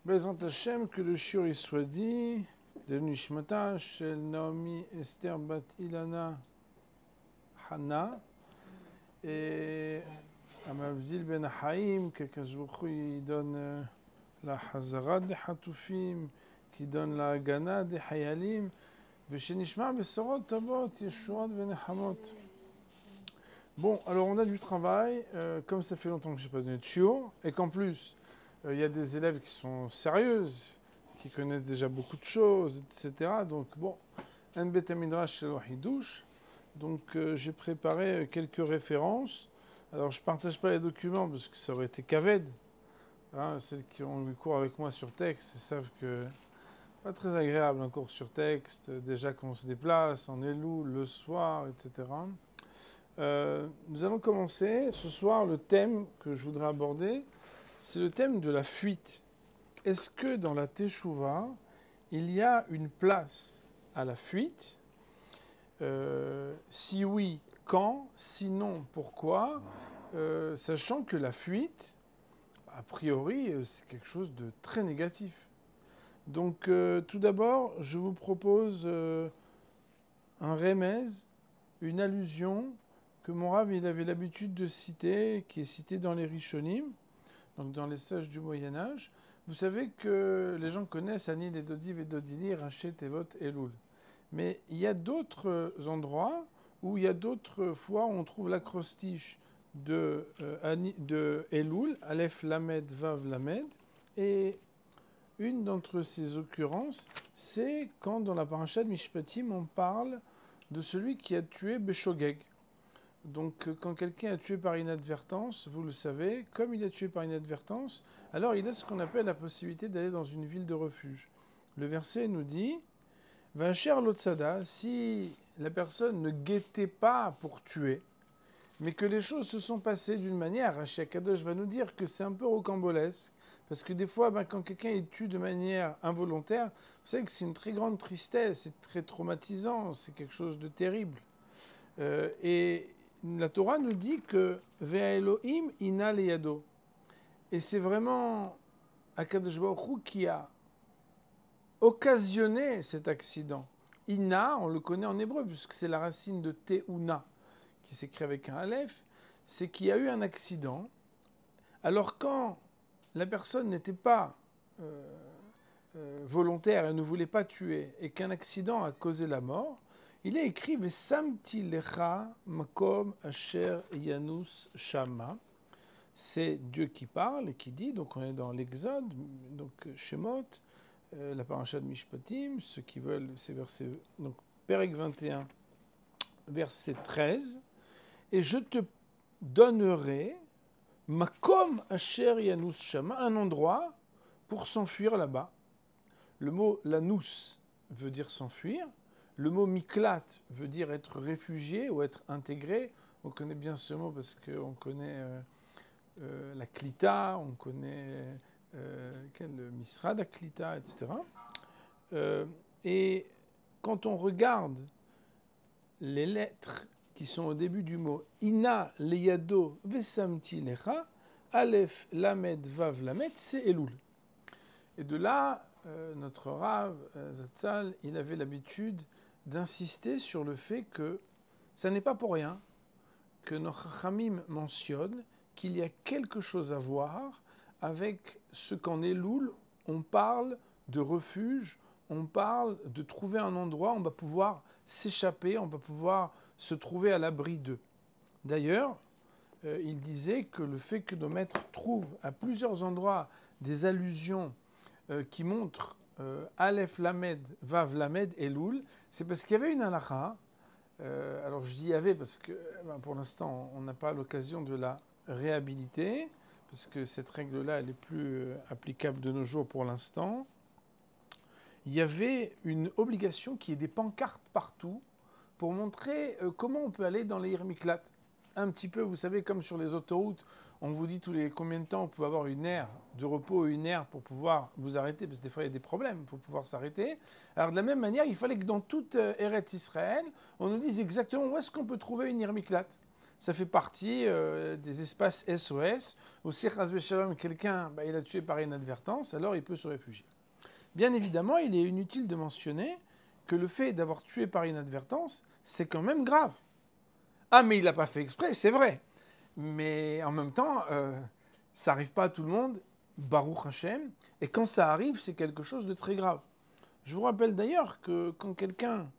Bezrat Hashem, que le shiur soit dit de Nishmata Shel Naomi Esther Bat Ilana Hana et à Mavdil Ben Haïm, que Kajbouchou il donne la Hazara des Hatoufim, qui donne la Gana des Hayalim, Veshenishma Besorot Tabot Yeshuat Venehamot. Bon, alors on a du travail, comme ça fait longtemps que je n'ai pas donné de shiur, et qu'en plus, il y a des élèves qui sont sérieuses, qui connaissent déjà beaucoup de choses, etc. Donc bon, un Bet Midrash Shelo Hidouche. Donc j'ai préparé quelques références. Alors je ne partage pas les documents parce que ça aurait été caved. Hein, celles qui ont eu cours avec moi sur texte savent que pas très agréable un cours sur texte. Déjà qu'on se déplace en Elul le soir, etc. Nous allons commencer ce soir. Le thème que je voudrais aborder, c'est le thème de la fuite. Est-ce que dans la Teshuvah, il y a une place à la fuite? Si oui, quand? Sinon, pourquoi? Sachant que la fuite, a priori, c'est quelque chose de très négatif. Donc, tout d'abord, je vous propose un remez, une allusion que mon Rav il avait l'habitude de citer, qui est citée dans les Rishonim, donc dans les sages du Moyen-Âge. Vous savez que les gens connaissent Ani et Dodiv et Dodili, Rachet, Tevot, Elul. Mais il y a d'autres endroits où il y a d'autres fois où on trouve l'acrostiche de Elul, Aleph Lamed, Vav Lamed. Et une d'entre ces occurrences, c'est quand dans la paracha de Mishpatim, on parle de celui qui a tué Beshogeg. Donc, quand quelqu'un a tué par inadvertance, vous le savez, comme il a tué par inadvertance, alors il a ce qu'on appelle la possibilité d'aller dans une ville de refuge. Le verset nous dit « Vacher l'otsada » si la personne ne guettait pas pour tuer, mais que les choses se sont passées d'une manière, Rashi Akadosh va nous dire que c'est un peu rocambolesque, parce que des fois, quand quelqu'un est tué de manière involontaire, vous savez que c'est une très grande tristesse, c'est très traumatisant, c'est quelque chose de terrible. Et la Torah nous dit que Ve'a Elohim ina leyado. Et c'est vraiment Akadosh Baruch Hu qui a occasionné cet accident. Ina, on le connaît en hébreu, puisque c'est la racine de Teuna, qui s'écrit avec un aleph, c'est qu'il y a eu un accident. Alors quand la personne n'était pas volontaire, elle ne voulait pas tuer, et qu'un accident a causé la mort, il est écrit « Vesamti lecha makom asher yanus shama ». C'est Dieu qui parle et qui dit, donc on est dans l'Exode, donc Shemot, la paracha de Mishpatim, ceux qui veulent, c'est verset, donc Perek 21, verset 13, « Et je te donnerai makom asher yanus shama », un endroit pour s'enfuir là-bas. Le mot lanus veut dire s'enfuir. Le mot miklat veut dire être réfugié ou être intégré. On connaît bien ce mot parce qu'on connaît la klita, on connaît le misrad klita, etc. Et quand on regarde les lettres qui sont au début du mot ina leyado vesamti lecha, aleph lamed vav lamed, c'est Elul. Et de là, notre Rav Zatzal, il avait l'habitude d'insister sur le fait que ça n'est pas pour rien que nos Chachamim mentionnent qu'il y a quelque chose à voir avec ce qu'en Elul, on parle de refuge, on parle de trouver un endroit où on va pouvoir s'échapper, on va pouvoir se trouver à l'abri d'eux. D'ailleurs, il disait que le fait que nos maîtres trouvent à plusieurs endroits des allusions qui montrent Aleph Lamed, Vav Lamed, Elul, c'est parce qu'il y avait une halakha. Alors je dis il y avait parce que pour l'instant on n'a pas l'occasion de la réhabiliter, parce que cette règle-là elle est plus applicable de nos jours pour l'instant. Il y avait une obligation qui est des pancartes partout pour montrer comment on peut aller dans les Irmiklat. Un petit peu, vous savez, comme sur les autoroutes, on vous dit tous les combien de temps vous pouvez avoir une aire de repos, une aire pour pouvoir vous arrêter, parce que des fois il y a des problèmes, il faut pouvoir s'arrêter. Alors de la même manière, il fallait que dans toute Eretz Israël, on nous dise exactement où est-ce qu'on peut trouver une Irmiklat. ça fait partie des espaces SOS, où si quelqu'un il a tué par inadvertance, alors il peut se réfugier. Bien évidemment, il est inutile de mentionner que le fait d'avoir tué par inadvertance, c'est quand même grave. Ah, mais il l'a pas fait exprès, c'est vrai. Mais en même temps, ça n'arrive pas à tout le monde, Baruch Hashem, et quand ça arrive, c'est quelque chose de très grave. Je vous rappelle d'ailleurs que quand quelqu'un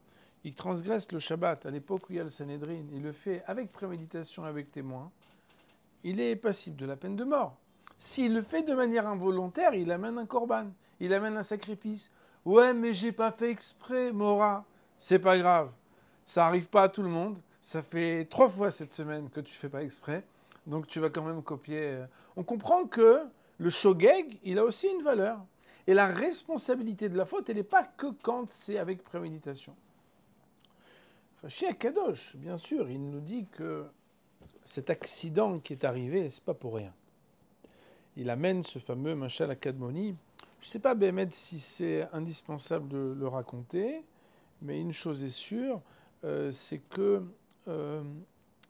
il transgresse le Shabbat à l'époque où il y a le Sanhédrin, il le fait avec préméditation, avec témoin, il est passible de la peine de mort. S'il le fait de manière involontaire, il amène un korban, il amène un sacrifice. Ouais, mais j'ai pas fait exprès, Mora. C'est pas grave. Ça arrive pas à tout le monde. Ça fait 3 fois cette semaine que tu fais pas exprès. Donc tu vas quand même copier. On comprend que le shogeg, il a aussi une valeur. Et la responsabilité de la faute, elle n'est pas que quand c'est avec préméditation. Rashi Akadosh, bien sûr, il nous dit que cet accident qui est arrivé, c'est pas pour rien. Il amène ce fameux Machal Akadmoni. Je ne sais pas, Béhémed, si c'est indispensable de le raconter, mais une chose est sûre, c'est que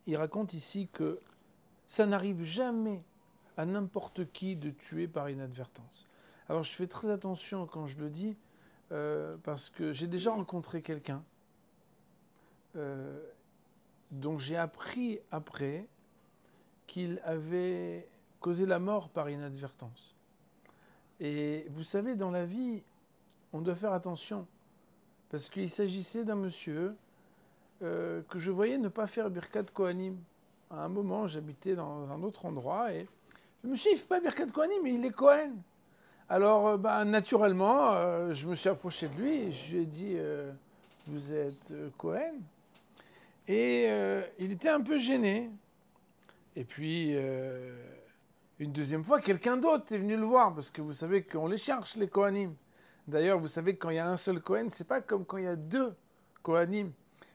il raconte ici que ça n'arrive jamais à n'importe qui de tuer par inadvertance. Alors je fais très attention quand je le dis, parce que j'ai déjà rencontré quelqu'un dont j'ai appris après qu'il avait causé la mort par inadvertance. Et vous savez, dans la vie, on doit faire attention, parce qu'il s'agissait d'un monsieur que je voyais ne pas faire Birkat Kohanim. À un moment, j'habitais dans un autre endroit, et le monsieur, il ne fait pas Birkat Kohanim, mais il est Kohen. Alors, naturellement, je me suis approché de lui, et je lui ai dit, vous êtes Kohen? Et il était un peu gêné. Et puis, une deuxième fois, quelqu'un d'autre est venu le voir, parce que vous savez qu'on les cherche, les Kohanim. D'ailleurs, vous savez que quand il y a un seul Kohen, c'est pas comme quand il y a 2 Kohanim.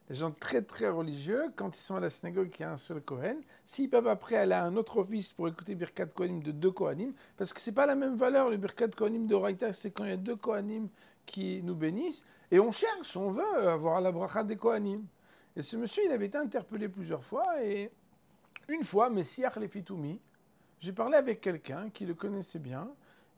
Les gens très très religieux, quand ils sont à la synagogue et qu'il y a un seul Kohen, s'ils peuvent après aller à un autre office pour écouter Birkat Kohanim de 2 Kohanim, parce que c'est pas la même valeur, le Birkat Kohanim de Oraïta, c'est quand il y a 2 Kohanim qui nous bénissent, et on cherche, on veut avoir la bracha des Kohanim. Et ce monsieur, il avait été interpellé plusieurs fois, et une fois, Messiach Lefitoumi, j'ai parlé avec quelqu'un qui le connaissait bien,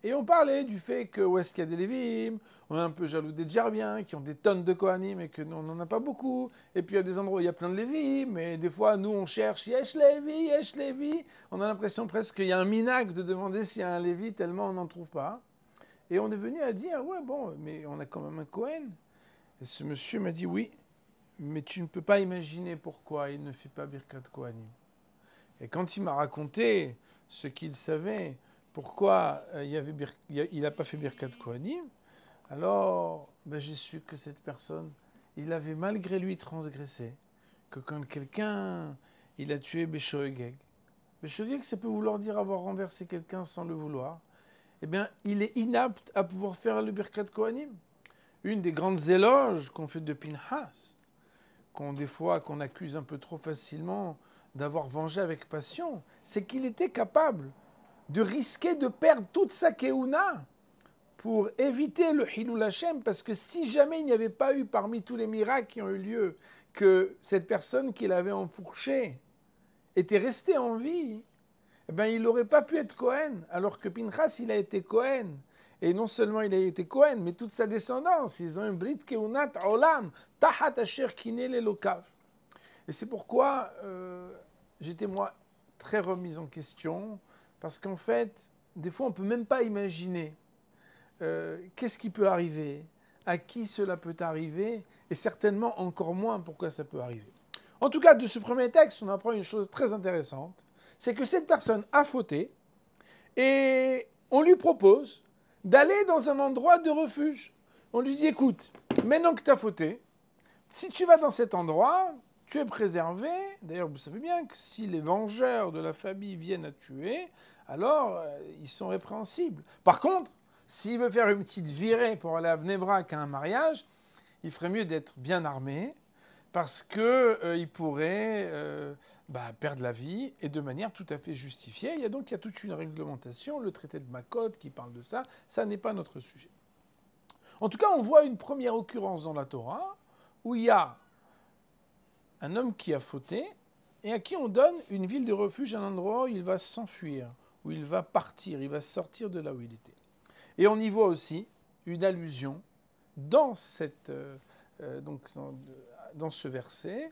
et on parlait du fait que où est-ce qu'il y a des Lévim, on est un peu jaloux des Djerbiens qui ont des tonnes de Kohanim et que nous, on n'en a pas beaucoup. Et puis il y a des endroits où il y a plein de Lévim, mais des fois, nous, on cherche Yesh Lévi. On a l'impression presque qu'il y a un minag de demander s'il y a un Lévi, tellement on n'en trouve pas. Et on est venu à dire, ouais, bon, mais on a quand même un Kohen. Et ce monsieur m'a dit, oui, mais tu ne peux pas imaginer pourquoi il ne fait pas Birkat Kohanim. Et quand il m'a raconté ce qu'il savait, pourquoi il n'a pas fait Birkat Kohanim, alors j'ai su que cette personne, il avait malgré lui transgressé, que quand quelqu'un, il a tué Béchoegeg, Béchoegeg, ça peut vouloir dire avoir renversé quelqu'un sans le vouloir, eh bien, il est inapte à pouvoir faire le Birkat Kohanim. Une des grandes éloges qu'on fait de Pinhas, qu'on accuse un peu trop facilement d'avoir vengé avec passion, c'est qu'il était capable de risquer de perdre toute sa keuna pour éviter le Hilul Hashem, parce que si jamais il n'y avait pas eu parmi tous les miracles qui ont eu lieu que cette personne qu'il avait enfourchée était restée en vie, eh ben, il n'aurait pas pu être Kohen, alors que Pinchas, il a été Kohen. Et non seulement il a été Kohen, mais toute sa descendance, ils ont un Brit Keunat Olam, Tahat Asher Kinel Elokav. Et c'est pourquoi j'étais, moi, très remise en question, parce qu'en fait, des fois, on ne peut même pas imaginer qu'est-ce qui peut arriver, à qui cela peut arriver, et certainement encore moins pourquoi ça peut arriver. En tout cas, de ce premier texte, on apprend une chose très intéressante, c'est que cette personne a fauté, et on lui propose d'aller dans un endroit de refuge. On lui dit, écoute, maintenant que tu as fauté, si tu vas dans cet endroit, tu es préservé. D'ailleurs, vous savez bien que si les vengeurs de la famille viennent à tuer, alors ils sont répréhensibles. Par contre, s'il veut faire une petite virée pour aller à Bnei Brak à un mariage, il ferait mieux d'être bien armé parce qu'il pourrait perdre la vie et de manière tout à fait justifiée. Il y a toute une réglementation, le traité de Makot qui parle de ça. Ça n'est pas notre sujet. En tout cas, on voit une première occurrence dans la Torah où il y a un homme qui a fauté et à qui on donne une ville de refuge, un endroit où il va s'enfuir, où il va partir, il va sortir de là où il était. Et on y voit aussi une allusion dans, dans ce verset.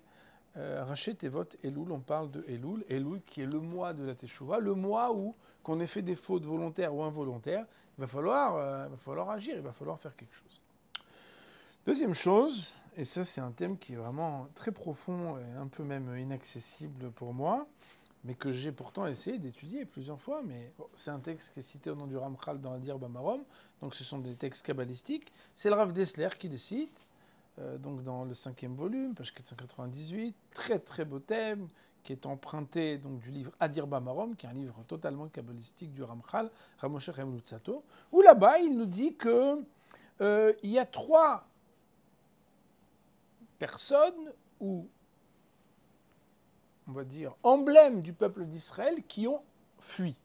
Rachet Tevot Elul, on parle de Elul. Elul qui est le mois de la Teshuvah, le mois où, qu'on ait fait des fautes volontaires ou involontaires, il va falloir agir, il va falloir faire quelque chose. Deuxième chose, et ça c'est un thème qui est vraiment très profond et un peu même inaccessible pour moi, mais que j'ai pourtant essayé d'étudier plusieurs fois, mais bon, c'est un texte qui est cité au nom du Ramchal dans Adir Bamarom, donc ce sont des textes kabbalistiques. C'est le Rav Dessler qui les cite, donc dans le 5e volume, page 498, très très beau thème, qui est emprunté donc, du livre Adir Bamarom, qui est un livre totalement kabbalistique du Ramchal, Ramoshe Chaim Luzzatto, où là-bas il nous dit que il y a 3 personnes ou, on va dire, emblèmes du peuple d'Israël qui ont fui.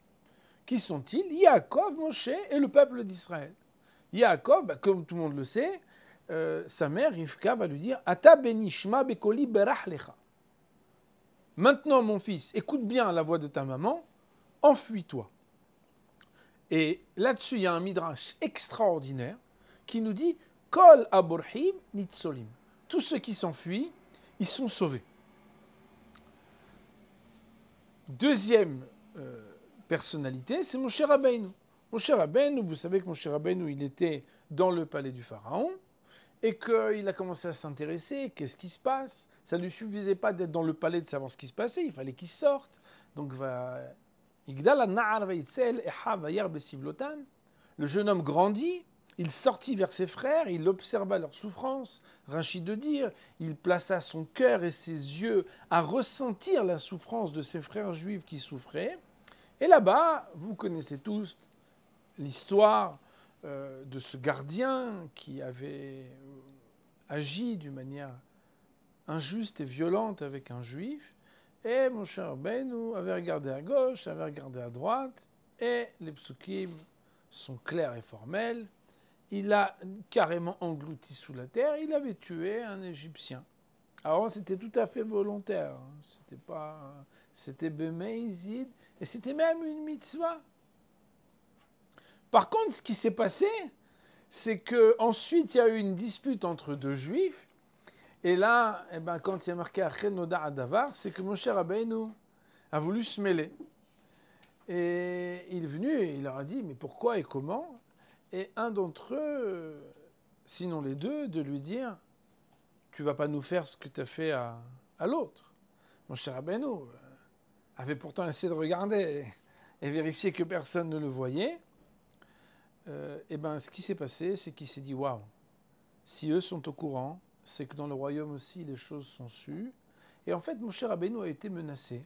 Qui sont-ils? Yaakov, Moshe et le peuple d'Israël. Yaakov, comme tout le monde le sait, sa mère, Rivka, va lui dire « Ata benishma bekoli berach lecha » Maintenant, mon fils, écoute bien la voix de ta maman, enfuis-toi. Et là-dessus, il y a un midrash extraordinaire qui nous dit « Kol aborhim nitzolim » Tous ceux qui s'enfuient, ils sont sauvés. Deuxième personnalité, c'est Moshe Rabbeinu. Moshe Rabbeinu, vous savez que Moshe Rabbeinu, il était dans le palais du Pharaon et qu'il a commencé à s'intéresser, qu'est-ce qui se passe. Ça ne lui suffisait pas d'être dans le palais de savoir ce qui se passait, il fallait qu'il sorte. Donc, le jeune homme grandit. Il sortit vers ses frères, il observa leur souffrance, Rachid de dire, il plaça son cœur et ses yeux à ressentir la souffrance de ses frères juifs qui souffraient. Et là-bas, vous connaissez tous l'histoire de ce gardien qui avait agi d'une manière injuste et violente avec un juif. Et mon cher Rabbeinu avait regardé à gauche, avait regardé à droite, et les psukim sont clairs et formels. Il a carrément englouti sous la terre, il avait tué un Égyptien. Alors c'était tout à fait volontaire, c'était Bemeizid, et c'était même une mitzvah. Par contre, ce qui s'est passé, c'est qu'ensuite il y a eu une dispute entre 2 juifs, et là, quand il y a marqué Achen Noda Adavar, c'est que Moshe Rabbeinu a voulu se mêler. Et il est venu et il leur a dit, mais pourquoi et comment ? Et un d'entre eux, sinon les 2, de lui dire « Tu ne vas pas nous faire ce que tu as fait à l'autre ». Mon cher Rabbeinu avait pourtant essayé de regarder et vérifier que personne ne le voyait. Ce qui s'est passé, c'est qu'il s'est dit « Waouh, si eux sont au courant, c'est que dans le royaume aussi, les choses sont sues. » Et en fait, mon cher Rabbeinu a été menacé.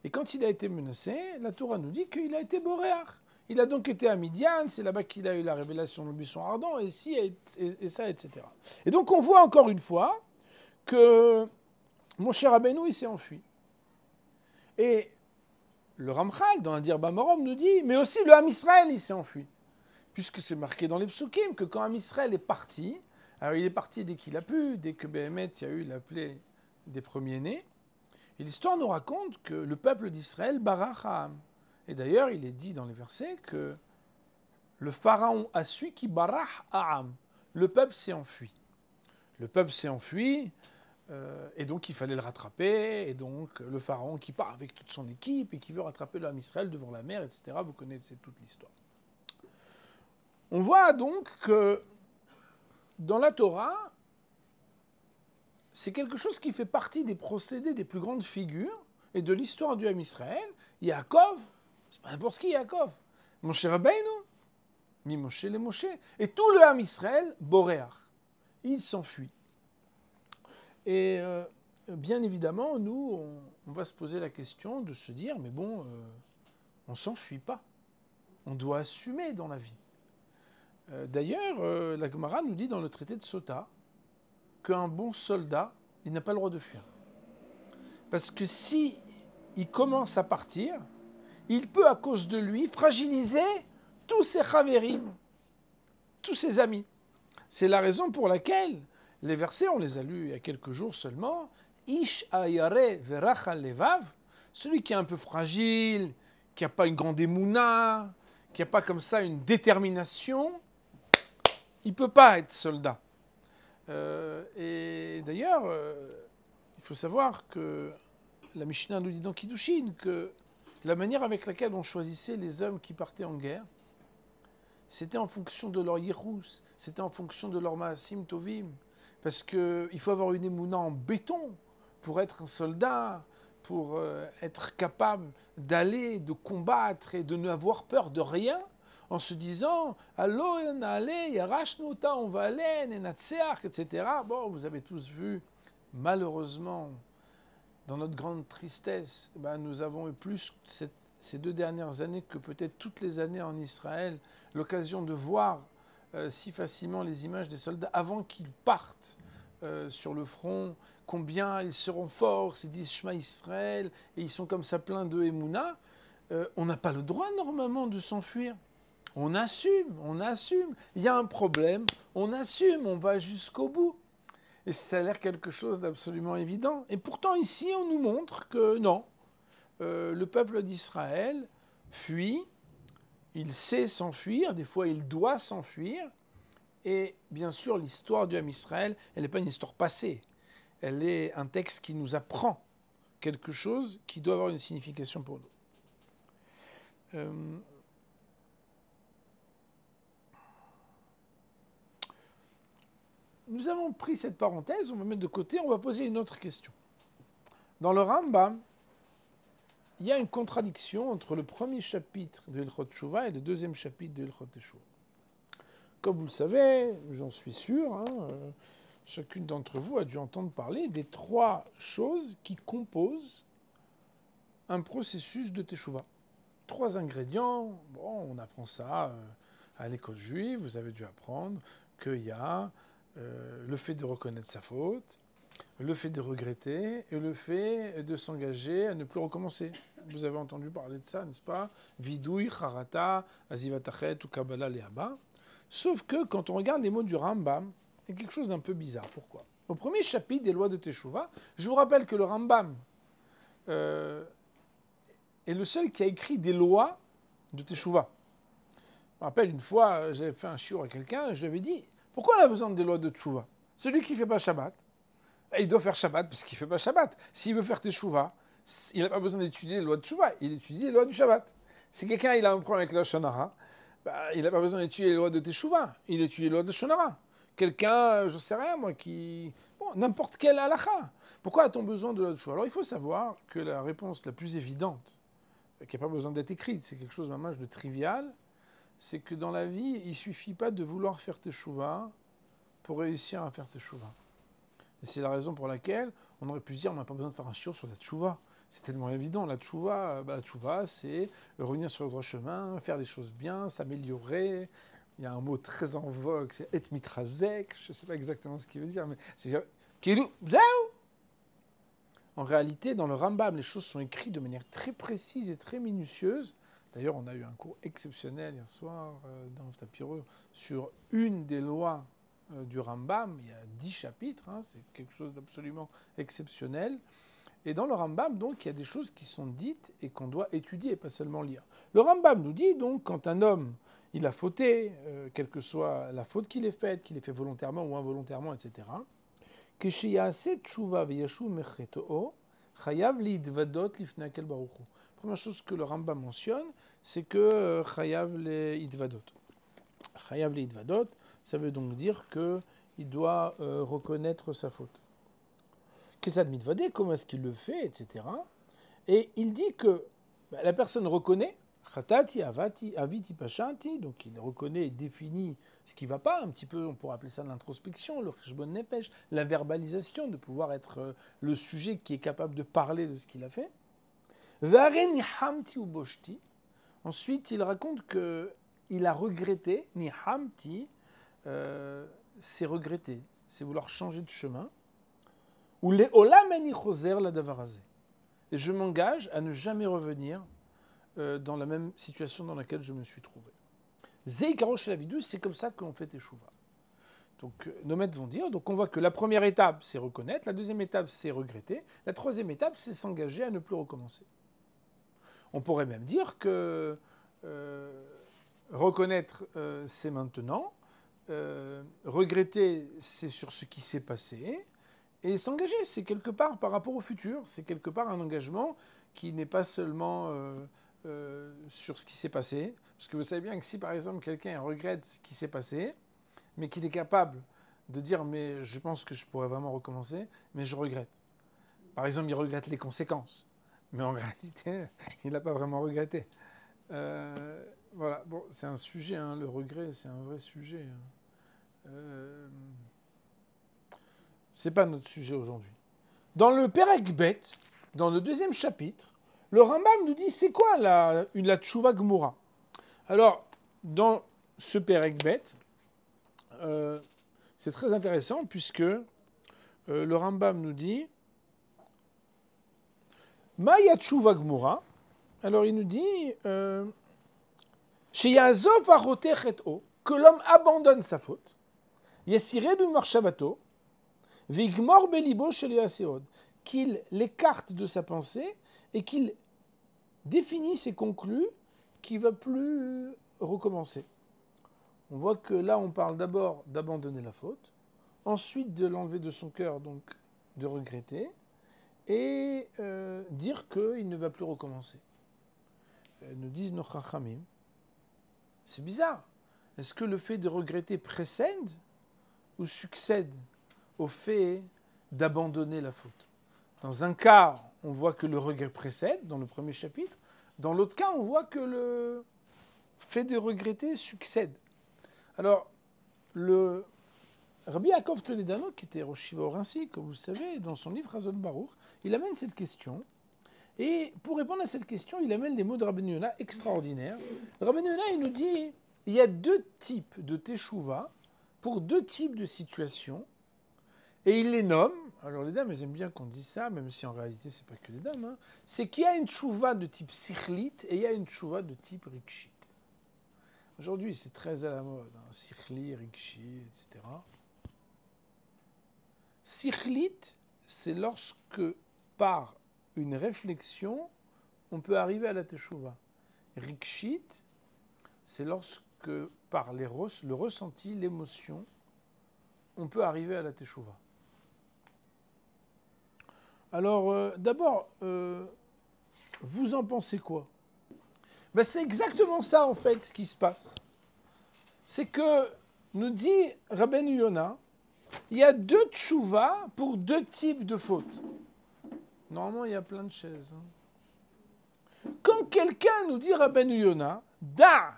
Et quand il a été menacé, la Torah nous dit qu'il a été boréach. Il a donc été à Midian, c'est là-bas qu'il a eu la révélation du buisson ardent, et ça, etc. Et donc on voit encore une fois que mon cher Rabbeinu, il s'est enfui. Et le Ramchal, dans Adir Bamarom, nous dit, mais aussi le Ham Israël, il s'est enfui. Puisque c'est marqué dans les psukim que quand Ham Israël est parti, alors il est parti dès qu'il a pu, dès que Béhémet, il y a eu l'appelé des premiers-nés, et l'histoire nous raconte que le peuple d'Israël barach Ham. Et d'ailleurs, il est dit dans les versets que le pharaon a su qui barach Ha'am. Le peuple s'est enfui. Le peuple s'est enfui, et donc il fallait le rattraper. Et donc le pharaon qui part avec toute son équipe et qui veut rattraper l'homme Israël devant la mer, etc. Vous connaissez toute l'histoire. On voit donc que dans la Torah, c'est quelque chose qui fait partie des procédés des plus grandes figures et de l'histoire du Ham Israël. Yaakov, c'est pas n'importe qui Yaakov. Moshe Rabbeinu, mi Moshe le Moshe. Et tout le Ham Israël, boréach. Il s'enfuit. Et bien évidemment, nous, on va se poser la question de se dire, mais bon, on ne s'enfuit pas. On doit assumer dans la vie. D'ailleurs, la Gemara nous dit dans le traité de Sota qu'un bon soldat, il n'a pas le droit de fuir. Parce que si il commence à partir, il peut, à cause de lui, fragiliser tous ses chavérim, tous ses amis. C'est la raison pour laquelle les versets, on les a lus il y a quelques jours seulement, Ish ayare verachal levav, celui qui est un peu fragile, qui n'a pas une grande émouna, qui n'a pas comme ça une détermination, il ne peut pas être soldat. Et d'ailleurs, il faut savoir que la Mishnah nous dit dans Kiddushin que la manière avec laquelle on choisissait les hommes qui partaient en guerre, c'était en fonction de leur yirous, c'était en fonction de leur maasim tovim. Parce qu'il faut avoir une émouna en béton pour être un soldat, pour être capable d'aller, de combattre et de n'avoir peur de rien, en se disant « Allo, on allez, yarashnouta, on va aller, nenatseach, etc. » Bon, vous avez tous vu, malheureusement, dans notre grande tristesse, nous avons eu plus ces 2 dernières années que peut-être toutes les années en Israël, l'occasion de voir si facilement les images des soldats avant qu'ils partent sur le front, combien ils seront forts, ils disent Shema Israël, et ils sont comme ça pleins de Emouna. On n'a pas le droit normalement de s'enfuir. On assume. Il y a un problème, on assume, on va jusqu'au bout. Et ça a l'air quelque chose d'absolument évident. Et pourtant, ici, on nous montre que non. Le peuple d'Israël fuit, il sait s'enfuir, des fois il doit s'enfuir. Et bien sûr, l'histoire du Ham Israël, elle n'est pas une histoire passée. Elle est un texte qui nous apprend quelque chose qui doit avoir une signification pour nous. Nous avons pris cette parenthèse, on va mettre de côté, on va poser une autre question. Dans le Rambam, il y a une contradiction entre le premier chapitre de Hilchot Teshuvah et le deuxième chapitre de Hilchot Teshuvah. Comme vous le savez, j'en suis sûr, chacune d'entre vous a dû entendre parler des 3 choses qui composent un processus de Teshuvah. 3 ingrédients, bon, on apprend ça à l'école juive, vous avez dû apprendre qu'il y a le fait de reconnaître sa faute, le fait de regretter et le fait de s'engager à ne plus recommencer. Vous avez entendu parler de ça, n'est-ce pas? Vidouille, charata, azivatachet ou kabbalah leaba. Sauf que quand on regarde les mots du Rambam, il y a quelque chose d'un peu bizarre. Pourquoi? Au premier chapitre des lois de Teshuvah, je vous rappelle que le Rambam est le seul qui a écrit des lois de Teshuvah. Je me rappelle une fois, j'avais fait un shiur à quelqu'un et je lui avais dit « Pourquoi on a besoin des lois de Teshuvah? Celui qui ne fait pas Shabbat, il doit faire Shabbat parce qu'il ne fait pas Shabbat. S'il veut faire Teshuvah, il n'a pas besoin d'étudier les lois de Teshuvah, il étudie les lois du Shabbat. Si quelqu'un il a un problème avec la Shonara, il n'a pas besoin d'étudier les lois de Teshuvah, il étudie les lois de Shonara. Quelqu'un, je ne sais rien moi, qui... Bon, n'importe quel halakha. Pourquoi a-t-on besoin de la Teshuvah? Alors il faut savoir que la réponse la plus évidente, qui n'a pas besoin d'être écrite, c'est quelque chose de trivial, c'est que dans la vie, il ne suffit pas de vouloir faire Teshuvah pour réussir à faire Teshuvah. Et c'est la raison pour laquelle on aurait pu se dire on n'a pas besoin de faire un shiur sur la Teshuvah. C'est tellement évident. La Teshuvah, c'est revenir sur le droit chemin, faire les choses bien, s'améliorer. Il y a un mot très en vogue, c'est et mitrazek. Je ne sais pas exactement ce qu'il veut dire, mais c'est en réalité, dans le Rambam, les choses sont écrites de manière très précise et très minutieuse. D'ailleurs, on a eu un cours exceptionnel hier soir dans Tapiro sur une des lois du Rambam. Il y a 10 chapitres, c'est quelque chose d'absolument exceptionnel. Et dans le Rambam, donc, il y a des choses qui sont dites et qu'on doit étudier, pas seulement lire. Le Rambam nous dit, donc, quand un homme, il a fauté, quelle que soit la faute qu'il ait faite, qu'il ait fait volontairement ou involontairement, etc., première chose que le Rambam mentionne, c'est que chayav le idvadot. Chayav le idvadot, ça veut donc dire qu'il doit reconnaître sa faute. Kesad mitvadé, comment est-ce qu'il le fait, etc. Et il dit que la personne reconnaît, chatati, avati, aviti, pachanti, donc il reconnaît et définit ce qui ne va pas, un petit peu, on pourrait appeler ça de l'introspection, le cheshbon nefesh, la verbalisation, de pouvoir être le sujet qui est capable de parler de ce qu'il a fait. Varen hamti ou boshti. Ensuite, il raconte qu'il a regretté, ni hamti, c'est regretter, c'est vouloir changer de chemin. Ou les olameni choser la davarazé. Et je m'engage à ne jamais revenir dans la même situation dans laquelle je me suis trouvé. Zeikarosh la vidou, c'est comme ça qu'on fait Teshuvah. Donc nos maîtres vont dire, donc on voit que la première étape, c'est reconnaître, la deuxième étape, c'est regretter, la troisième étape, c'est s'engager à ne plus recommencer. On pourrait même dire que reconnaître, c'est maintenant, regretter, c'est sur ce qui s'est passé, et s'engager, c'est quelque part par rapport au futur, c'est quelque part un engagement qui n'est pas seulement sur ce qui s'est passé. Parce que vous savez bien que si par exemple quelqu'un regrette ce qui s'est passé, mais qu'il est capable de dire mais je pense que je pourrais vraiment recommencer, mais je regrette. Par exemple, il regrette les conséquences, mais en réalité, il n'a pas vraiment regretté. Voilà, bon, c'est un sujet, hein, le regret, c'est un vrai sujet. C'est pas notre sujet aujourd'hui. Dans le Perek Bet, dans le deuxième chapitre, le Rambam nous dit c'est quoi la Tchouva Gmura. Alors, dans ce Perek Bet, c'est très intéressant puisque le Rambam nous dit Maya Tchouva Gmura. Alors, il nous dit Sheyazov aroter chet'o, que l'homme abandonne sa faute, Yesiredu marshavato, Vigmor belibo shel yaseod, qu'il l'écarte de sa pensée et qu'il définisse et conclut qu'il ne va plus recommencer. On voit que là, on parle d'abord d'abandonner la faute, ensuite de l'enlever de son cœur, donc de regretter, et dire qu'il ne va plus recommencer. Nous disent nos chachamim, c'est bizarre. Est-ce que le fait de regretter précède ou succède au fait d'abandonner la faute? Dans un cas, on voit que le regret précède, dans le premier chapitre. Dans l'autre cas, on voit que le fait de regretter succède. Alors, le Rabbi Yaakov Toledano, qui était Rosh Yeshiva Orinci, comme vous le savez, dans son livre Hazon Baruch, il amène cette question. Et pour répondre à cette question, il amène les mots de Rabbeinu Yonah extraordinaires. Rabbeinu Yonah, il nous dit il y a deux types de teshuva pour deux types de situations. Et il les nomme, alors les dames, elles aiment bien qu'on dise ça, même si en réalité, c'est pas que les dames, hein, c'est qu'il y a une teshuva de type sikhlit et il y a une teshuva de type rikshit. Aujourd'hui, c'est très à la mode, hein, sikhli, rikshi, etc. Sikhlit, c'est lorsque, par une réflexion, on peut arriver à la teshuva. Rikshit, c'est lorsque, par le ressenti, l'émotion, on peut arriver à la teshuva. Alors, d'abord, vous en pensez quoi? Ben, c'est exactement ça, en fait, ce qui se passe. C'est que, nous dit Rabbeinu Yonah, il y a deux tchouva pour deux types de fautes. Normalement, il y a plein de chaises. Hein. Quand quelqu'un nous dit Rabbeinu Yonah, da,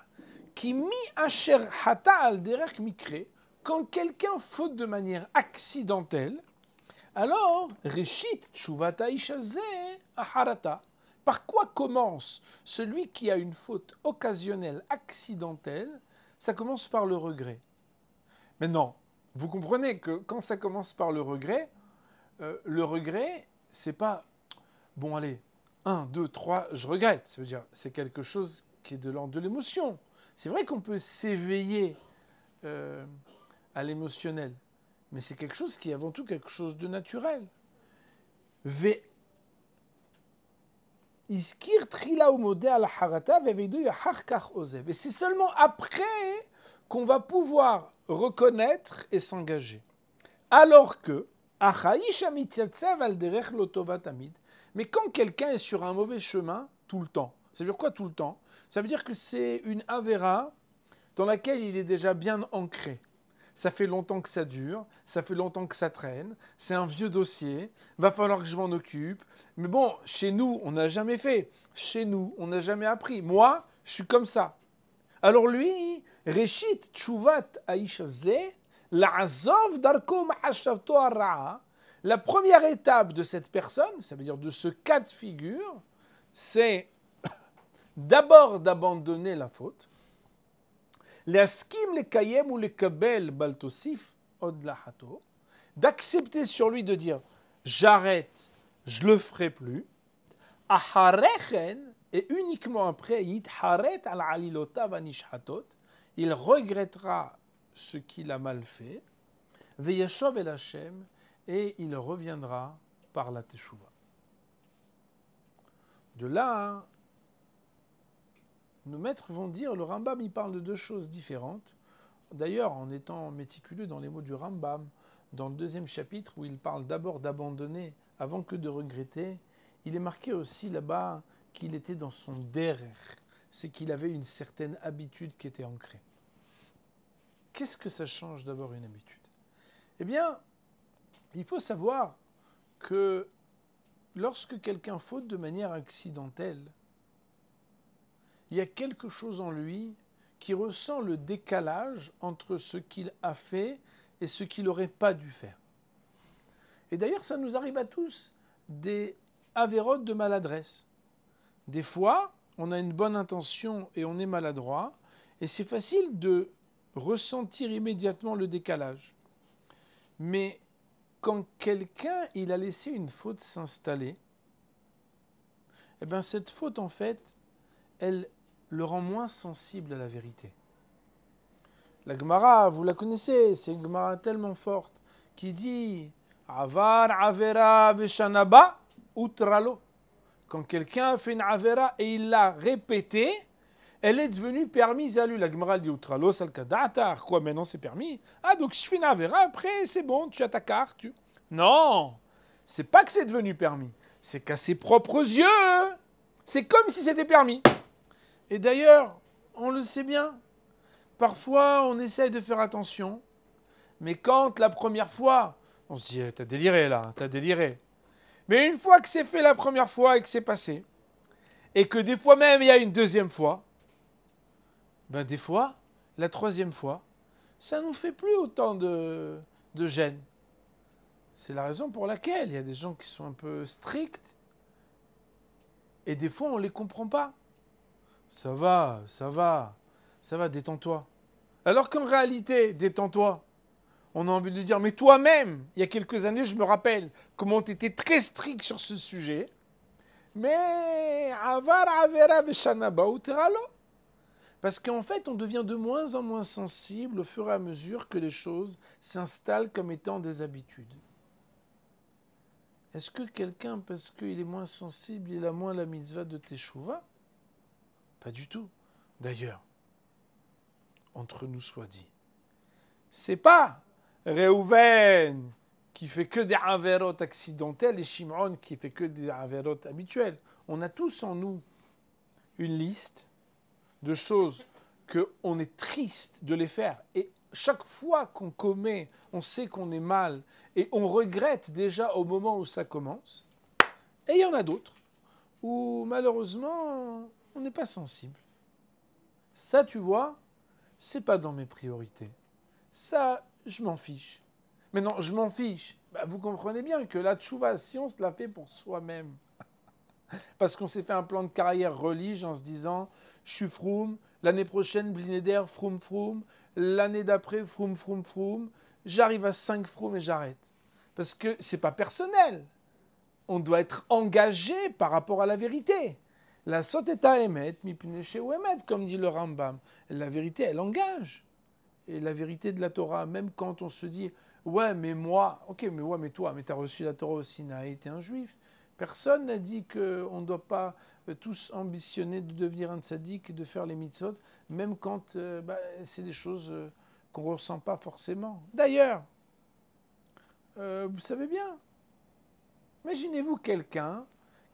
qui mi asher hata al derech mikre, quand quelqu'un faute de manière accidentelle, alors, Reshit tshuvata ishazeh aharata. Par quoi commence celui qui a une faute occasionnelle, accidentelle? Ça commence par le regret. Maintenant, vous comprenez que quand ça commence par le regret, c'est pas bon, allez, 1, 2, 3, je regrette. Ça veut dire, c'est quelque chose qui est de l'ordre de l'émotion. C'est vrai qu'on peut s'éveiller à l'émotionnel, mais c'est quelque chose qui est avant tout quelque chose de naturel. Et c'est seulement après qu'on va pouvoir reconnaître et s'engager. Alors que, mais quand quelqu'un est sur un mauvais chemin tout le temps, ça veut dire quoi tout le temps? Ça veut dire que c'est une avéra dans laquelle il est déjà bien ancré. Ça fait longtemps que ça dure, ça fait longtemps que ça traîne, c'est un vieux dossier, va falloir que je m'en occupe. Mais bon, chez nous, on n'a jamais fait. Chez nous, on n'a jamais appris. Moi, je suis comme ça. Alors lui, Reshit Tchouvat Aishazeh, La'azov Darko Ma'ashavto Ara'a. La première étape de cette personne, ça veut dire de ce cas de figure, c'est d'abord d'abandonner la faute. L'askim le kayem ou le kabel baltosif od lahato, d'accepter sur lui de dire j'arrête, je le ferai plus. Aharechen, et uniquement après yitharet al alilota vanishhatot, il regrettera ce qu'il a mal fait. Veyashov el Hashem, et il reviendra par la Teshuvah. De là, nos maîtres vont dire, le Rambam, il parle de deux choses différentes. D'ailleurs, en étant méticuleux dans les mots du Rambam, dans le 2e chapitre, où il parle d'abord d'abandonner avant que de regretter, il est marqué aussi là-bas qu'il était dans son derer, c'est qu'il avait une certaine habitude qui était ancrée. Qu'est-ce que ça change d'avoir une habitude? Eh bien, il faut savoir que lorsque quelqu'un faute de manière accidentelle, il y a quelque chose en lui qui ressent le décalage entre ce qu'il a fait et ce qu'il n'aurait pas dû faire. Et d'ailleurs, ça nous arrive à tous, des avérotes de maladresse. Des fois, on a une bonne intention et on est maladroit, et c'est facile de ressentir immédiatement le décalage. Mais quand quelqu'un il a laissé une faute s'installer, eh bien cette faute, en fait, elle le rend moins sensible à la vérité. La Gemara, vous la connaissez, c'est une Gemara tellement forte qui dit « Avar avera veshanaba utralo ». Quand quelqu'un a fait une avera et il l'a répétée, elle est devenue permise à lui. La Gemara dit utralo salkadatar. Quoi, maintenant c'est permis? Ah, donc je fais une avera, après c'est bon, tu as ta carte. Non, c'est pas que c'est devenu permis, c'est qu'à ses propres yeux, c'est comme si c'était permis. Et d'ailleurs, on le sait bien, parfois on essaye de faire attention, mais quand la première fois, on se dit, t'as déliré là, t'as déliré. Mais une fois que c'est fait la première fois et que c'est passé, et que des fois même il y a une deuxième fois, ben des fois, la troisième fois, ça ne nous fait plus autant de gêne. C'est la raison pour laquelle il y a des gens qui sont un peu stricts, et des fois on ne les comprend pas. Ça va, détends-toi. Alors qu'en réalité, détends-toi. On a envie de lui dire, mais toi-même, il y a quelques années, je me rappelle comment tu étais très strict sur ce sujet. Mais parce qu'en fait, on devient de moins en moins sensible au fur et à mesure que les choses s'installent comme étant des habitudes. Est-ce que quelqu'un, parce qu'il est moins sensible, il a moins la mitzvah de Teshuvah? Pas du tout. D'ailleurs, entre nous soit dit, c'est pas Réhouven qui fait que des avérotes accidentelles et Shimon qui fait que des avérotes habituelles. On a tous en nous une liste de choses qu'on est triste de les faire. Et chaque fois qu'on commet, on sait qu'on est mal et on regrette déjà au moment où ça commence. Et il y en a d'autres où malheureusement on n'est pas sensible. Ça, tu vois, c'est pas dans mes priorités. Ça, je m'en fiche. Mais non, je m'en fiche. Bah, vous comprenez bien que la tchouva, si on se la fait pour soi-même, parce qu'on s'est fait un plan de carrière relige en se disant, je suis froum, l'année prochaine, blinéder, froum, froum, l'année d'après, froum, froum, froum, j'arrive à 5 froum et j'arrête. Parce que c'est pas personnel. On doit être engagé par rapport à la vérité. La sot est à émet, mipne chez Ouemet, comme dit le Rambam. La vérité, elle engage. Et la vérité de la Torah, même quand on se dit, ouais, mais moi, ok, mais ouais, mais toi, mais tu as reçu la Torah au Sinaï, tu es un juif. Personne n'a dit qu'on ne doit pas tous ambitionner de devenir un tzaddik et de faire les mitzvot, même quand c'est des choses qu'on ne ressent pas forcément. D'ailleurs, vous savez bien, imaginez-vous quelqu'un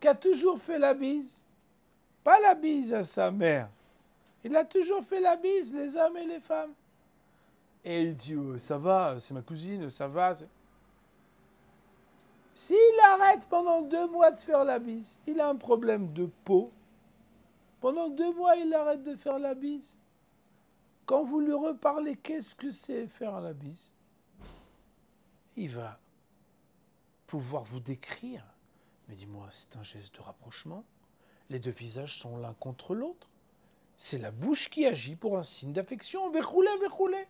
qui a toujours fait la bise. Pas la bise à sa mère. Il a toujours fait la bise, les hommes et les femmes. Et il dit, ça va, c'est ma cousine, ça va. S'il arrête pendant 2 mois de faire la bise, il a un problème de peau. Pendant 2 mois, il arrête de faire la bise. Quand vous lui reparlez, qu'est-ce que c'est faire la bise? Il va pouvoir vous décrire. Mais dis-moi, c'est un geste de rapprochement. Les deux visages sont l'un contre l'autre. C'est la bouche qui agit pour un signe d'affection. Verroulé, verroulé.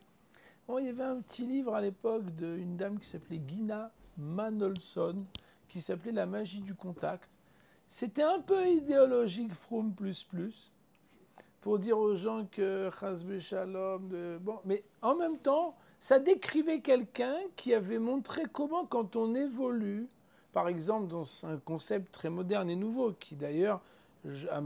Bon, il y avait un petit livre à l'époque d'une dame qui s'appelait Gina Manolson, qui s'appelait La magie du contact. C'était un peu idéologique, Fromm plus, pour dire aux gens que Chazbe Shalom, bon, mais en même temps, Ça décrivait quelqu'un qui avait montré comment, quand on évolue, par exemple dans un concept très moderne et nouveau, qui d'ailleurs, à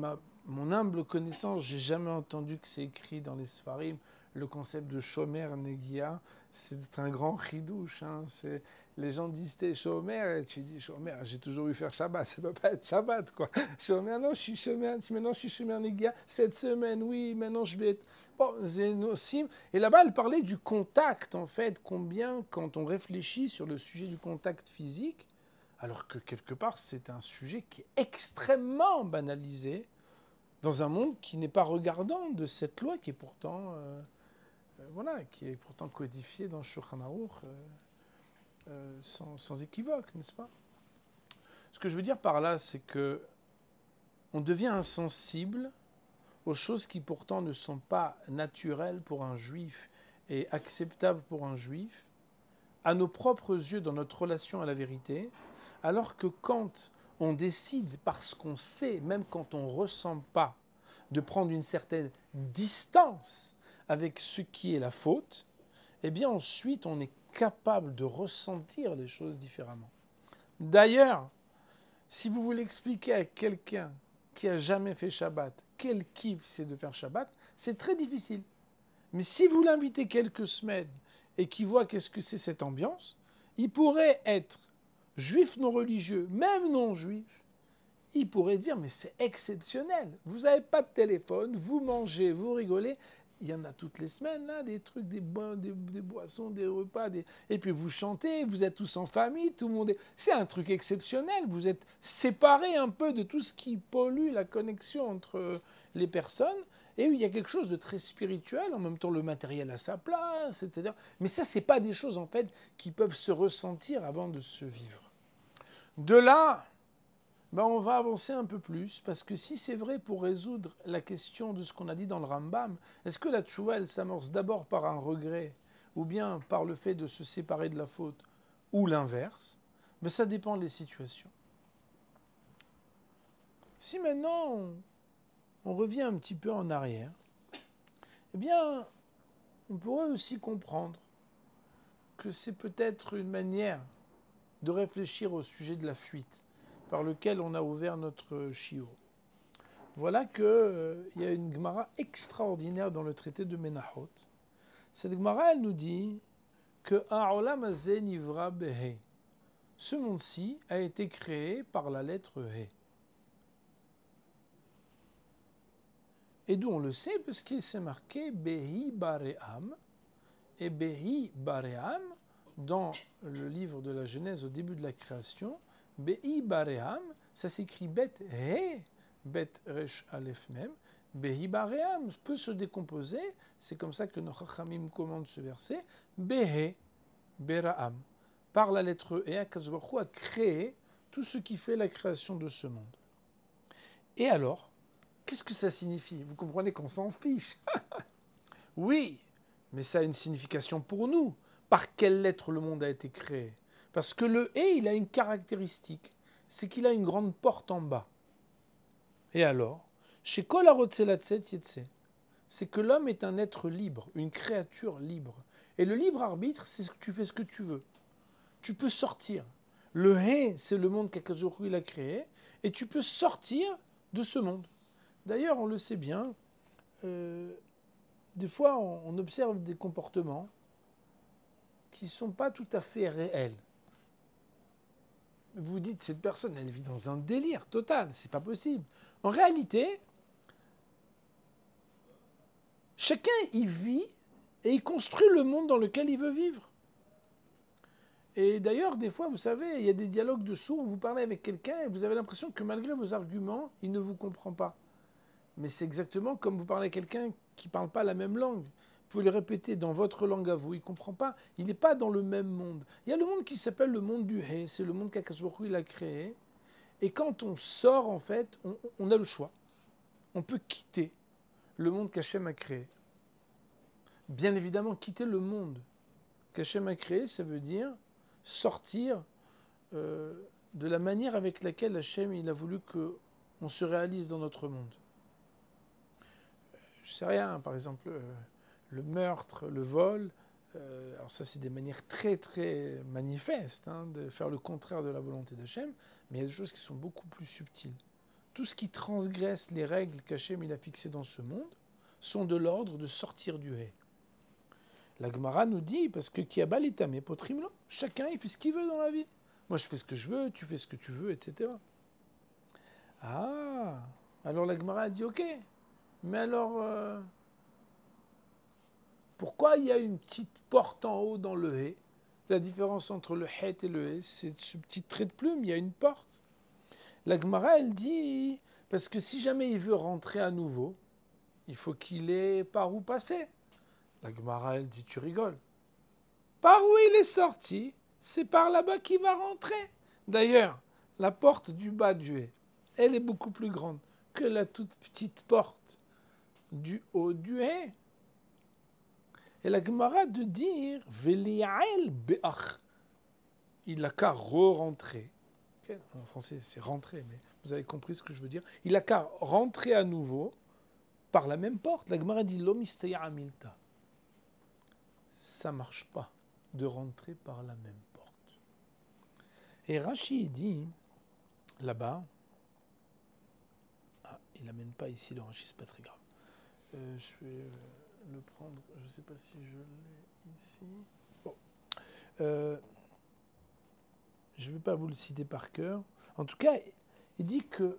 mon humble connaissance, j'ai jamais entendu que c'est écrit dans les Sfarim, le concept de Shomer Negia, c'est un grand chidouche. Hein, les gens disent t'es Shomer, et tu dis Shomer, j'ai toujours eu faire Shabbat, ça ne peut pas être Shabbat, quoi. Shomer, non, je suis Shomer, maintenant je suis Shomer Negia, cette semaine, oui, maintenant je vais être... Bon, Zenosim. Et là-bas, elle parlait du contact, en fait, combien, quand on réfléchit sur le sujet du contact physique, alors que quelque part, c'est un sujet qui est extrêmement banalisé dans un monde qui n'est pas regardant de cette loi qui est pourtant, voilà, qui est pourtant codifiée dans Shulchan Aruch sans équivoque, n'est-ce pas? Ce que je veux dire par là, c'est que on devient insensible aux choses qui pourtant ne sont pas naturelles pour un juif et acceptables pour un juif, à nos propres yeux dans notre relation à la vérité, alors que quand on décide, parce qu'on sait, même quand on ne ressent pas, de prendre une certaine distance avec ce qui est la faute, eh bien ensuite on est capable de ressentir les choses différemment. D'ailleurs, si vous voulez expliquer à quelqu'un qui a jamais fait Shabbat quel kiff c'est de faire Shabbat, c'est très difficile. Mais si vous l'invitez quelques semaines et qu'il voit qu'est-ce que c'est cette ambiance, il pourrait être juif non religieux, même non juif, il pourrait dire mais c'est exceptionnel, vous n'avez pas de téléphone, vous mangez, vous rigolez, il y en a toutes les semaines là, des trucs, des boissons, des repas, et puis vous chantez, vous êtes tous en famille, tout le monde est... C'est un truc exceptionnel, vous êtes séparés un peu de tout ce qui pollue la connexion entre les personnes, et il y a quelque chose de très spirituel, en même temps le matériel à sa place, etc. Mais ça, c'est pas des choses en fait qui peuvent se ressentir avant de se vivre. De là, ben on va avancer un peu plus, parce que si c'est vrai pour résoudre la question de ce qu'on a dit dans le Rambam, est-ce que la tchouva, elle s'amorce d'abord par un regret, ou bien par le fait de se séparer de la faute, ou l'inverse? Ben ça dépend des situations. Si maintenant on revient un petit peu en arrière, eh bien, on pourrait aussi comprendre que c'est peut-être une manière de réfléchir au sujet de la fuite par lequel on a ouvert notre shiur. Voilà qu'il y a une Gemara extraordinaire dans le traité de Menachot. Cette Gemara, elle nous dit que Ha'olam hazeh nivra behe. Ce monde-ci a été créé par la lettre He. Et d'où on le sait, parce qu'il s'est marqué Behi Baream. Et Behi Baream, dans le livre de la Genèse au début de la création, Behi Baream, ça s'écrit Bet He, Bet Resh Aleph Mem, Behi Baream peut se décomposer, c'est comme ça que nos Chachamim commandent ce verset, Behe Beraam. Par la lettre E, Akadosh Baruch Hu a créé tout ce qui fait la création de ce monde. Et alors, qu'est-ce que ça signifie? Vous comprenez qu'on s'en fiche. Oui, mais ça a une signification pour nous. Par quelle lettre le monde a été créé? Parce que le « et », il a une caractéristique, c'est qu'il a une grande porte en bas. Et alors, chez Kol HaRotze Yetse, c'est que l'homme est un être libre, une créature libre. Et le libre arbitre, c'est que tu fais ce que tu veux. Tu peux sortir. Le « et », c'est le monde qu'Akadosh Baruch Hu il a créé, et tu peux sortir de ce monde. D'ailleurs, on le sait bien, des fois, on observe des comportements qui ne sont pas tout à fait réels. Vous dites, cette personne, elle vit dans un délire total, c'est pas possible. En réalité, chacun y vit et il construit le monde dans lequel il veut vivre. Et d'ailleurs, des fois, vous savez, il y a des dialogues de sourds où vous parlez avec quelqu'un et vous avez l'impression que malgré vos arguments, il ne vous comprend pas. Mais c'est exactement comme vous parlez à quelqu'un qui ne parle pas la même langue. Vous pouvez le répéter dans votre langue à vous, il ne comprend pas. Il n'est pas dans le même monde. Il y a le monde qui s'appelle le monde du He, c'est le monde qu'Akadosh Baruch Hu il a créé. Et quand on sort, en fait, on a le choix. On peut quitter le monde qu'Hachem a créé. Bien évidemment, quitter le monde qu'Hachem a créé, ça veut dire sortir de la manière avec laquelle Hachem il a voulu qu'on se réalise dans notre monde. Je ne sais rien, par exemple, le meurtre, le vol, Alors ça, c'est des manières très, très manifestes hein, de faire le contraire de la volonté d'Hachem, mais il y a des choses qui sont beaucoup plus subtiles. Tout ce qui transgresse les règles qu'Hachem il a fixées dans ce monde sont de l'ordre de sortir du hé. La Gemara nous dit, parce que Kiabal est amé potrimlo, chacun il fait ce qu'il veut dans la vie. Moi je fais ce que je veux, tu fais ce que tu veux, etc. Ah, alors la Gemara a dit ok, mais alors pourquoi il y a une petite porte en haut dans le hé? La différence entre le het et le hé, c'est ce petit trait de plume, il y a une porte. La Gemara elle dit, parce que si jamais il veut rentrer à nouveau, il faut qu'il ait par où passer. La Gemara, elle dit, tu rigoles. Par où il est sorti, c'est par là-bas qu'il va rentrer. D'ailleurs, la porte du bas du hé, elle est beaucoup plus grande que la toute petite porte du haut du hé. Et la Gemara de dire, Veli'ael be'ach. Il n'a qu'à re-rentrer. Okay. En français, c'est rentrer, mais vous avez compris ce que je veux dire. Il n'a qu'à rentrer à nouveau par la même porte. La Gemara dit, l'omistaya amilta. Ça ne marche pas de rentrer par la même porte. Et Rashi dit, là-bas, il n'amène pas ici le Rashi, c'est pas très grave. Je vais le prendre, je ne sais pas si je l'ai ici. Bon. Je ne vais pas vous le citer par cœur. En tout cas, il dit que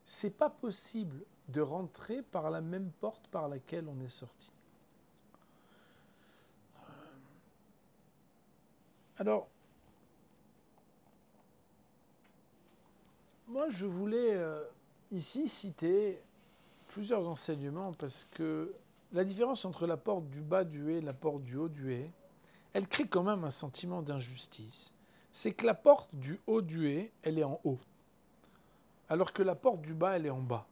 c'est pas possible de rentrer par la même porte par laquelle on est sorti. Alors, moi, je voulais ici citer plusieurs enseignements parce que la différence entre la porte du bas du hé et la porte du haut du hé, elle crée quand même un sentiment d'injustice. C'est que la porte du haut du hé, elle est en haut, alors que la porte du bas, elle est en bas.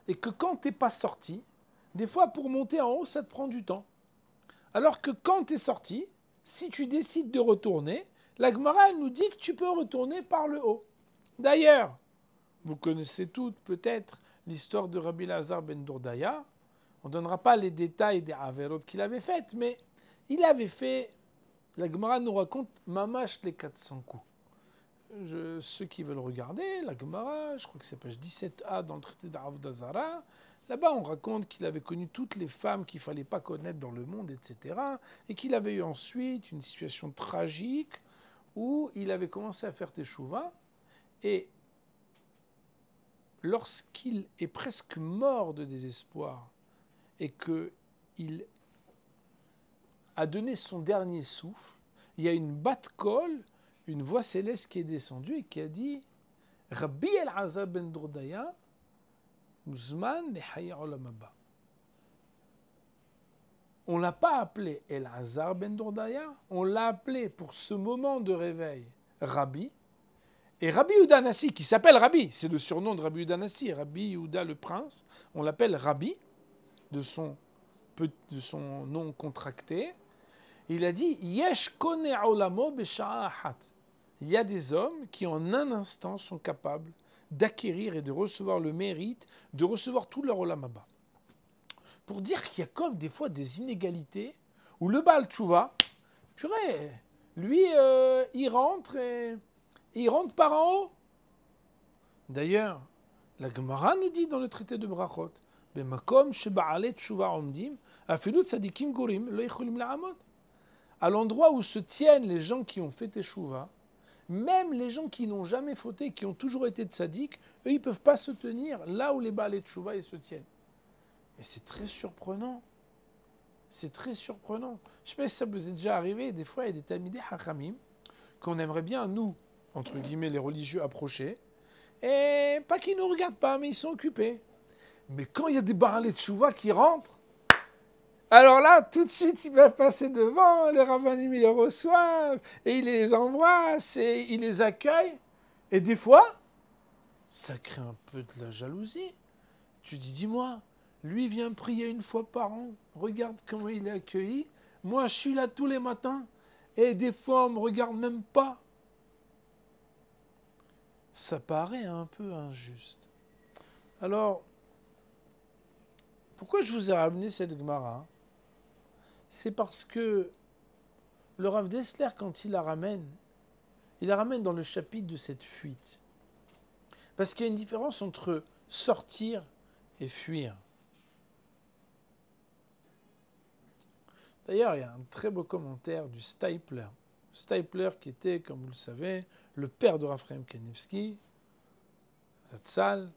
Et que quand tu n'es pas sorti, des fois, pour monter en haut, ça te prend du temps. Alors que quand tu es sorti, si tu décides de retourner, la Gemara nous dit que tu peux retourner par le haut. D'ailleurs, vous connaissez toutes peut-être l'histoire de Rabbi Lazar ben Dourdaya. On ne donnera pas les détails des Averot qu'il avait faites, mais il avait fait, la Gemara nous raconte, Mamash les 400 coups. Ceux qui veulent regarder, la Gemara, je crois que c'est page 17a dans le traité d'Avodah Zarah, là-bas on raconte qu'il avait connu toutes les femmes qu'il ne fallait pas connaître dans le monde, etc. Et qu'il avait eu ensuite une situation tragique où il avait commencé à faire teshuva. Et lorsqu'il est presque mort de désespoir et qu'il a donné son dernier souffle, il y a une bat-kol, une voix céleste qui est descendue et qui a dit « Rabbi El-Azar ben Dourdaya, Muzman Nehaya Olam Haba ». On ne l'a pas appelé El-Azar ben Dourdaya, on l'a appelé pour ce moment de réveil Rabbi. Et Rabbi Yehuda Hanassi, qui s'appelle Rabbi, c'est le surnom de Rabbi Yehuda Hanassi, Rabbi Yehuda le prince, on l'appelle Rabbi, de son nom contracté. Il a dit Yesh kone olamo besha'a achat. Il y a des hommes qui en un instant sont capables d'acquérir et de recevoir le mérite, de recevoir tout leur olam haba. Pour dire qu'il y a comme des fois des inégalités où le Baal Tchouva, purée, lui, il rentre par en haut. D'ailleurs, la Gemara nous dit dans le traité de Brachot, Bemakom sheba'ale tchouva omdim, afilut sadikim gorim lo yicholim la'amod. À l'endroit où se tiennent les gens qui ont fait teshuva, même les gens qui n'ont jamais fauté, qui ont toujours été tzaddik, eux, ils ne peuvent pas se tenir là où les Baalei Tchouva ils se tiennent. Et c'est très surprenant. C'est très surprenant. Je ne sais pas si ça vous est déjà arrivé, des fois, il y a des Talmidei Hachamim qu'on aimerait bien, nous, entre guillemets, les religieux, approcher. Et pas qu'ils ne nous regardent pas, mais ils sont occupés. Mais quand il y a des Baalei Tchouva qui rentrent, alors là, tout de suite, ils peuvent passer devant, les rabbinim, ils les reçoivent, et ils les embrassent, et ils les accueillent. Et des fois, ça crée un peu de la jalousie. Tu dis-moi, lui vient prier une fois par an, regarde comment il est accueilli. Moi, je suis là tous les matins, et des fois, on ne me regarde même pas. Ça paraît un peu injuste. Alors, pourquoi je vous ai ramené cette Gemara ? C'est parce que le Rav Dessler, quand il la ramène dans le chapitre de cette fuite. Parce qu'il y a une différence entre sortir et fuir. D'ailleurs, il y a un très beau commentaire du Stapler. Stapler qui était, comme vous le savez, le père de Raphaël Kanevsky, Zatzal,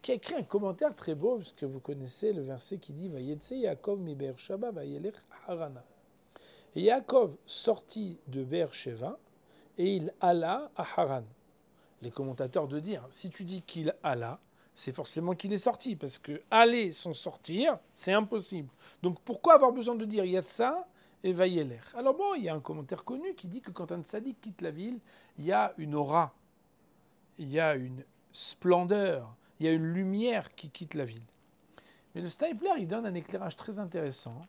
qui a écrit un commentaire très beau, puisque vous connaissez le verset qui dit « Vayetse Yaakov mi Beersheba vayelech Harana ». Et Yaakov sortit de Beersheba et il alla à Haran. Les commentateurs de dire, si tu dis qu'il alla, c'est forcément qu'il est sorti, parce que aller sans sortir, c'est impossible. Donc pourquoi avoir besoin de dire Yatsa et Vayeler? Alors bon, il y a un commentaire connu qui dit que quand un tzaddik quitte la ville, il y a une aura, il y a une splendeur, il y a une lumière qui quitte la ville. Mais le Stapler, il donne un éclairage très intéressant.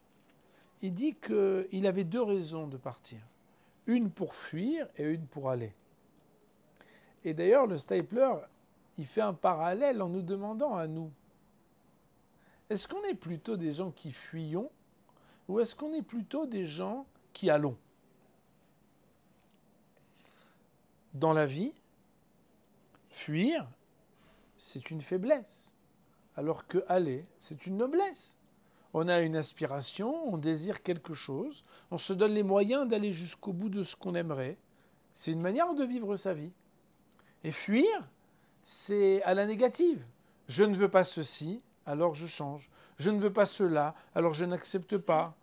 Il dit qu'il avait deux raisons de partir. Une pour fuir et une pour aller. Et d'ailleurs, le Stapler, il fait un parallèle en nous demandant à nous, est-ce qu'on est plutôt des gens qui fuyons ou est-ce qu'on est plutôt des gens qui allons? Dans la vie, fuir, c'est une faiblesse, alors que aller, c'est une noblesse. On a une aspiration, on désire quelque chose, on se donne les moyens d'aller jusqu'au bout de ce qu'on aimerait. C'est une manière de vivre sa vie. Et fuir, c'est à la négative. Je ne veux pas ceci, alors je change. Je ne veux pas cela, alors je n'accepte pas.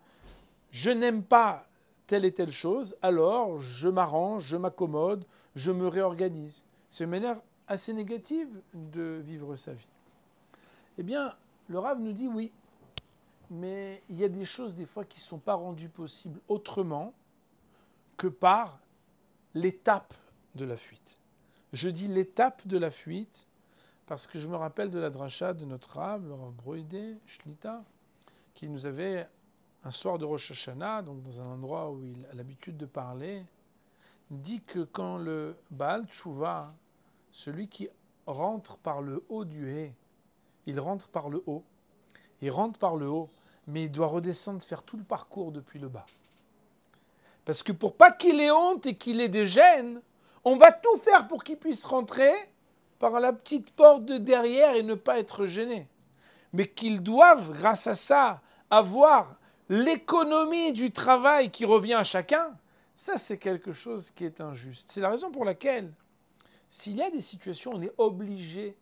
Je n'aime pas telle et telle chose, alors je m'arrange, je m'accommode, je me réorganise. C'est une manière assez négative de vivre sa vie. Eh bien, le Rav nous dit oui, mais il y a des choses des fois qui ne sont pas rendues possibles autrement que par l'étape de la fuite. Je dis l'étape de la fuite parce que je me rappelle de la dracha de notre Rav, le Rav Broïdé, Shlita, qui nous avait, un soir de Rosh Hashanah, donc dans un endroit où il a l'habitude de parler, dit que quand le Baal Tshuva, celui qui rentre par le haut du hé, il rentre par le haut, il rentre par le haut, mais il doit redescendre, faire tout le parcours depuis le bas. Parce que pour pas qu'il ait honte et qu'il ait des gênes, on va tout faire pour qu'il puisse rentrer par la petite porte de derrière et ne pas être gêné. Mais qu'ils doivent, grâce à ça, avoir l'économie du travail qui revient à chacun, ça c'est quelque chose qui est injuste. C'est la raison pour laquelle, s'il y a des situations où on est obligé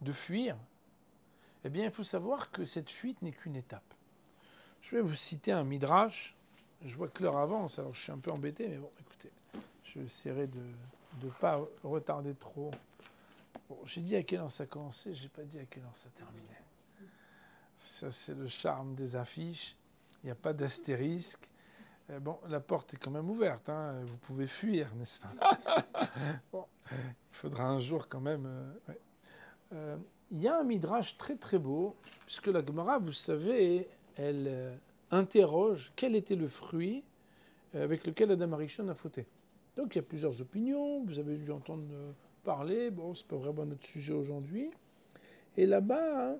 de fuir, eh bien il faut savoir que cette fuite n'est qu'une étape. Je vais vous citer un midrash. Je vois que l'heure avance, alors je suis un peu embêté, mais bon, écoutez, je vais essayer de ne pas retarder trop. Bon, j'ai dit à quelle heure ça commençait, je n'ai pas dit à quelle heure ça terminait. Ça, c'est le charme des affiches. Il n'y a pas d'astérisque. Bon, la porte est quand même ouverte, hein. Vous pouvez fuir, n'est-ce pas? Bon, il faudra un jour quand même... ouais. Il y a un midrash très très beau, puisque la Gemara, vous savez, elle interroge quel était le fruit avec lequel Adam Arishon a fauté. Donc il y a plusieurs opinions, vous avez dû entendre parler, bon, c'est pas vraiment notre sujet aujourd'hui. Et là-bas,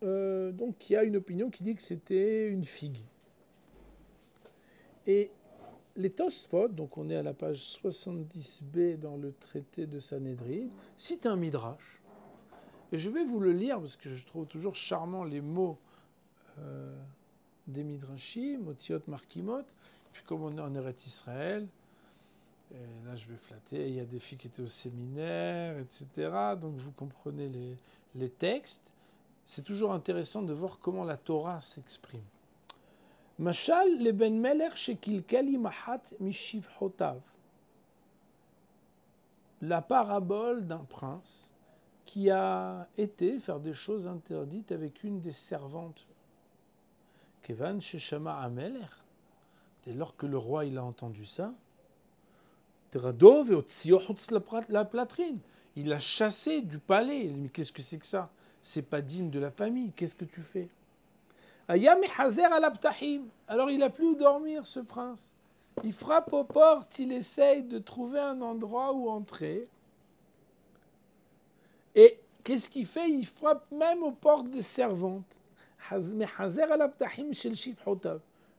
donc il y a une opinion qui dit que c'était une figue. Et les Tosfot, donc on est à la page 70b dans le traité de Sanhedrin, citent un midrash. Et je vais vous le lire parce que je trouve toujours charmant les mots des midrashim, Otiot Markimot. Puis comme on est en Eretz Israël, et là je vais flatter, il y a des filles qui étaient au séminaire, etc. Donc vous comprenez les textes. C'est toujours intéressant de voir comment la Torah s'exprime. Mashal le ben Meler shekilkali mahat mishivhotav. La parabole d'un prince qui a été faire des choses interdites avec une des servantes. Kevan sheshama ameler. Dès lors que le roi il a entendu ça, la plâtrine. Il l'a chassé du palais. Il dit, mais qu'est-ce que c'est que ça? C'est pas digne de la famille. Qu'est-ce que tu fais? Alors il n'a plus où dormir, ce prince. Il frappe aux portes, il essaye de trouver un endroit où entrer. Et qu'est-ce qu'il fait? Il frappe même aux portes des servantes.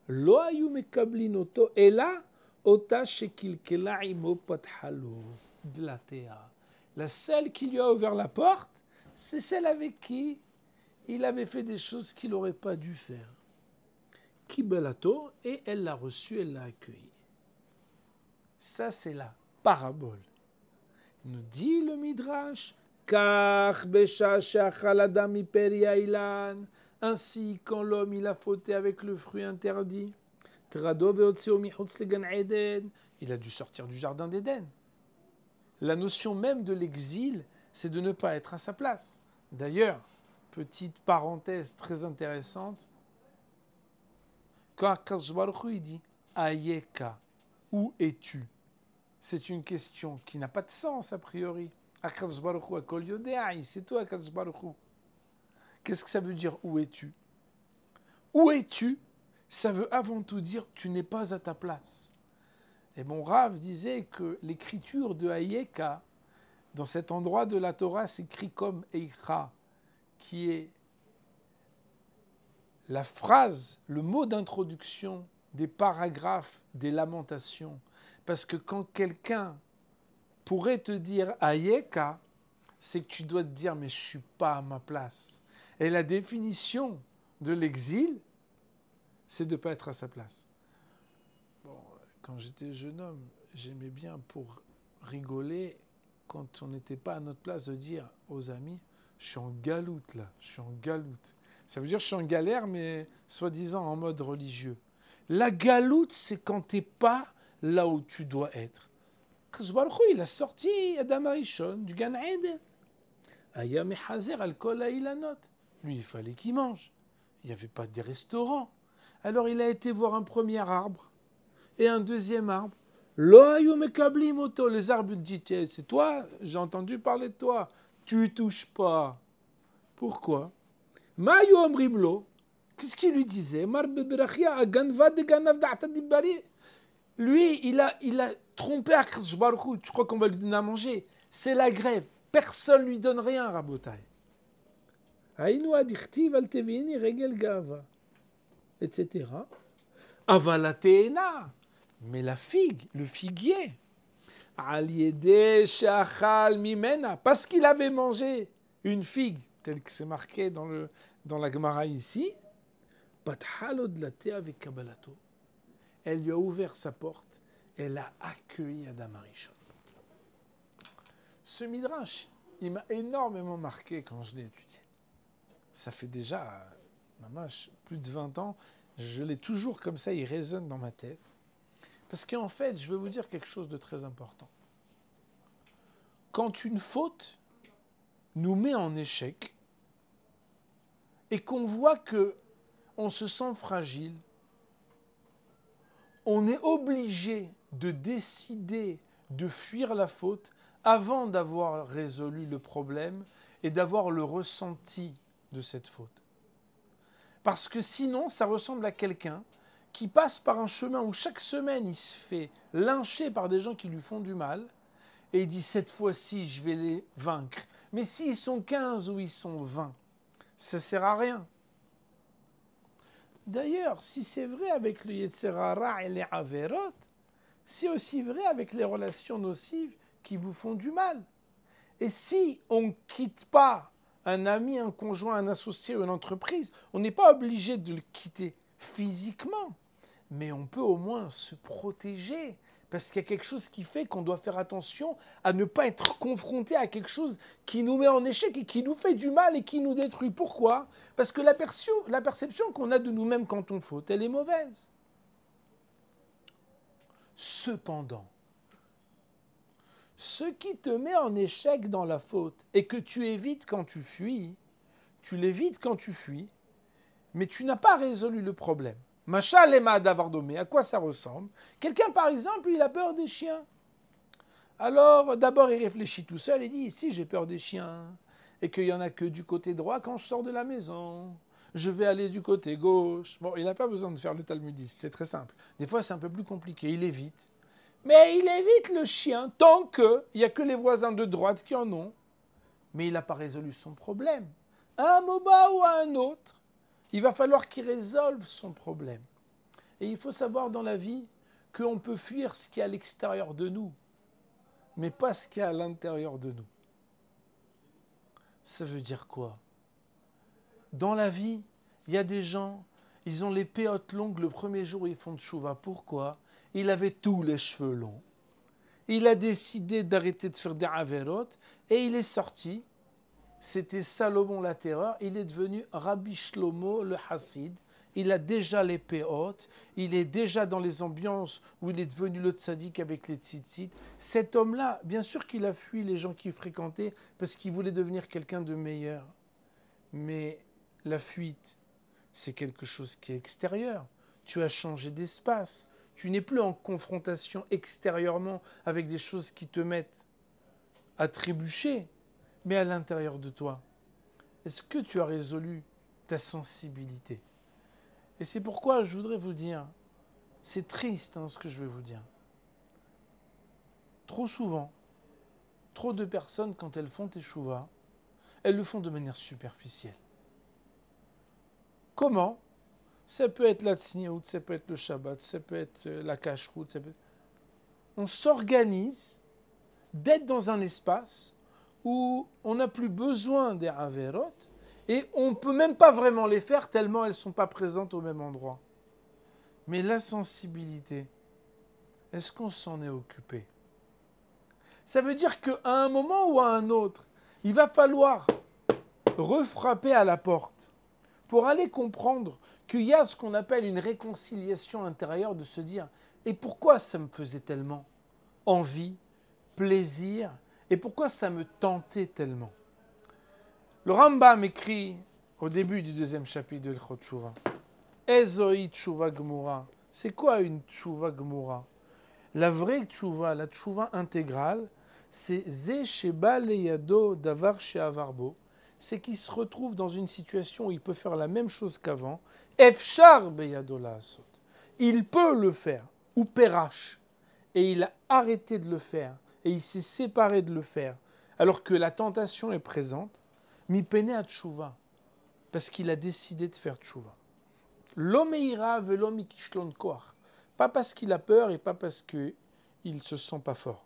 לא היו מקבלין אותו, אלא אותה שקלקלה עמו פתחה לו דלתיה. La seule qui lui a ouvert la porte, c'est celle avec qui il avait fait des choses qu'il n'aurait pas dû faire. Kibelato, et elle l'a reçu, elle l'a accueilli. Ça, c'est la parabole. Il nous dit le Midrash, Kach besha she'achal adam miperi ha'ilhan, ainsi quand l'homme il a fauté avec le fruit interdit, Trado ve'otseo michutz legan Eden, il a dû sortir du jardin d'Éden. La notion même de l'exil, c'est de ne pas être à sa place. D'ailleurs, petite parenthèse très intéressante, quand Akadosh Baruch Hu il dit Ayeka, où es-tu? C'est une question qui n'a pas de sens a priori. Akadosh Baruch Hu akol yodea, c'est toi Akadosh Baruch Hu. Qu'est-ce que ça veut dire où es-tu? Où es-tu? Ça veut avant tout dire tu n'es pas à ta place. Et mon Rav disait que l'écriture de Ayeka, dans cet endroit de la Torah, s'écrit comme Eicha, qui est la phrase, le mot d'introduction des paragraphes des lamentations. Parce que quand quelqu'un pourrait te dire Ayeka, c'est que tu dois te dire mais je ne suis pas à ma place. Et la définition de l'exil, c'est de ne pas être à sa place. Bon, quand j'étais jeune homme, j'aimais bien pour rigoler, quand on n'était pas à notre place, de dire aux amis, je suis en galoute là, je suis en galoute. Ça veut dire que je suis en galère, mais soi-disant en mode religieux. La galoute, c'est quand tu n'es pas là où tu dois être. Akadosh Baruch Hu, il a sorti Adam Arishon du Gan Eden. Aya mechazer al kol hailanot. Lui, il fallait qu'il mange. Il n'y avait pas de restaurant. Alors il a été voir un premier arbre et un deuxième arbre. Lo hayu mekablim oto. Les arbres disent, c'est toi, j'ai entendu parler de toi. Tu touches pas. Pourquoi? Ma yu omrim lo. Qu'est-ce qu'il lui disait? Lui, il a trompé Akadosh Baruch Hu. Tu crois qu'on va lui donner à manger? C'est la grève. Personne ne lui donne rien, Rabotai. Haïnu adichtiv al tevini regel gava. Etc. Avalateena. Mais la figue, le figuier. Al yede she'achal mimena. Parce qu'il avait mangé une figue, tel que c'est marqué dans la Gemara ici. Elle lui a ouvert sa porte, elle a accueilli Adam Arishon. Ce midrash, il m'a énormément marqué quand je l'ai étudié. Ça fait déjà plus de 20 ans, je l'ai toujours comme ça, il résonne dans ma tête. Parce qu'en fait, je vais vous dire quelque chose de très important. Quand une faute nous met en échec et qu'on voit que on se sent fragile, on est obligé de décider de fuir la faute avant d'avoir résolu le problème et d'avoir le ressenti de cette faute. Parce que sinon, ça ressemble à quelqu'un qui passe par un chemin où chaque semaine, il se fait lyncher par des gens qui lui font du mal et il dit, cette fois-ci, je vais les vaincre. Mais s'ils sont 15 ou ils sont 20, ça ne sert à rien. D'ailleurs, si c'est vrai avec le Yetzer Hara et les Averot, c'est aussi vrai avec les relations nocives qui vous font du mal. Et si on ne quitte pas un ami, un conjoint, un associé ou une entreprise, on n'est pas obligé de le quitter physiquement, mais on peut au moins se protéger. Parce qu'il y a quelque chose qui fait qu'on doit faire attention à ne pas être confronté à quelque chose qui nous met en échec et qui nous fait du mal et qui nous détruit. Pourquoi? Parce que la perception qu'on a de nous-mêmes quand on faute, elle est mauvaise. Cependant, ce qui te met en échec dans la faute et que tu évites quand tu fuis, tu l'évites quand tu fuis, mais tu n'as pas résolu le problème. Macha lema davardomé, à quoi ça ressemble? Quelqu'un, par exemple, il a peur des chiens. Alors, d'abord, il réfléchit tout seul et dit, si j'ai peur des chiens, et qu'il n'y en a que du côté droit quand je sors de la maison, je vais aller du côté gauche. Bon, il n'a pas besoin de faire le talmudiste, c'est très simple. Des fois, c'est un peu plus compliqué, il évite. Mais il évite le chien tant qu'il n'y a que les voisins de droite qui en ont. Mais il n'a pas résolu son problème. À un moment ou à un autre, il va falloir qu'il résolve son problème. Et il faut savoir dans la vie qu'on peut fuir ce qui est à l'extérieur de nous, mais pas ce qui est à l'intérieur de nous. Ça veut dire quoi? Dans la vie, il y a des gens, ils ont les péotes longues le premier jour où ils font tchouva. Pourquoi? Il avait tous les cheveux longs. Il a décidé d'arrêter de faire des avérotes et il est sorti. C'était Salomon la terreur. Il est devenu Rabbi Shlomo le Hassid. Il a déjà les péotes. Il est déjà dans les ambiances où il est devenu le tzaddik avec les tzitzit. Cet homme-là, bien sûr qu'il a fui les gens qu'il fréquentait parce qu'il voulait devenir quelqu'un de meilleur. Mais la fuite, c'est quelque chose qui est extérieur. Tu as changé d'espace. Tu n'es plus en confrontation extérieurement avec des choses qui te mettent à trébucher, mais à l'intérieur de toi. Est-ce que tu as résolu ta sensibilité? Et c'est pourquoi je voudrais vous dire, c'est triste ce que je vais vous dire. Trop souvent, trop de personnes, quand elles font teshuva, elles le font de manière superficielle. Comment? Ça peut être la tsniout, ça peut être le Shabbat, ça peut être la cacheroute. On s'organise d'être dans un espace où on n'a plus besoin des averot et on ne peut même pas vraiment les faire tellement elles ne sont pas présentes au même endroit. Mais la sensibilité, est-ce qu'on s'en est occupé? Ça veut dire qu'à un moment ou à un autre, il va falloir refrapper à la porte pour aller comprendre qu'il y a ce qu'on appelle une réconciliation intérieure de se dire « Et pourquoi ça me faisait tellement envie, plaisir, et pourquoi ça me tentait tellement ?» Le Rambam écrit au début du 2e chapitre de l'Chot Tshuva « Ezoi Tshuva Gmura » C'est quoi une Tshuva Gmura? La vraie Tshuva, la Tshuva intégrale, c'est « Ze sheba leyado davar she'avarbo » c'est qu'il se retrouve dans une situation où il peut faire la même chose qu'avant. Efshar beyado la'asot. Il peut le faire, ou perash. Et il a arrêté de le faire, et il s'est séparé de le faire, alors que la tentation est présente. Mi pene à tshuva, parce qu'il a décidé de faire tshuva. L'omeira velo mikishlon koach. Pas parce qu'il a peur et pas parce qu'il ne se sent pas fort.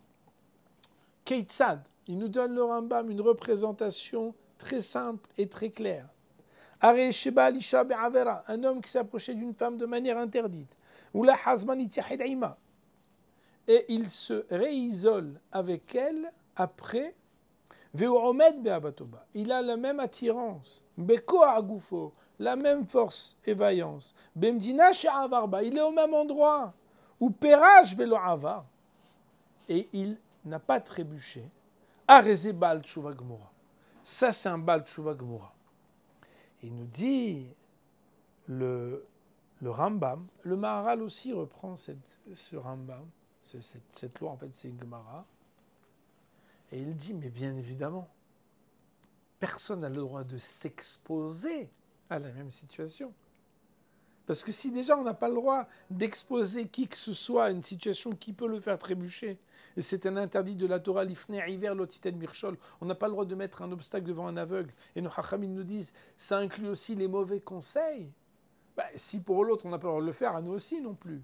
Keitzad, il nous donne le Rambam une représentation très simple et très claire. Are sheba lisha be'avera, un homme qui s'approchait d'une femme de manière interdite. Ou la hazman ityahed ima. Et il se réisole avec elle après. Ve'omed be'abatoba. Il a la même attirance. Bekoa agufo, la même force et vaillance. Bemdina she'avarba, il est au même endroit. Ou perach velo avar. Et il n'a pas trébuché. Areze bal tshuva gmura. Ça, c'est un Baal Tshuva Gmura. Il nous dit, le Rambam, le Maharal aussi reprend ce Rambam, cette loi, en fait, c'est une Gemara. Et il dit, mais bien évidemment, personne n'a le droit de s'exposer à la même situation. Parce que si déjà on n'a pas le droit d'exposer qui que ce soit à une situation qui peut le faire trébucher, et c'est un interdit de la Torah, l'ifne hiver l'otiten mirchol, on n'a pas le droit de mettre un obstacle devant un aveugle. Et nos hachamim nous disent, ça inclut aussi les mauvais conseils. Si pour l'autre on n'a pas le droit de le faire, à nous aussi non plus.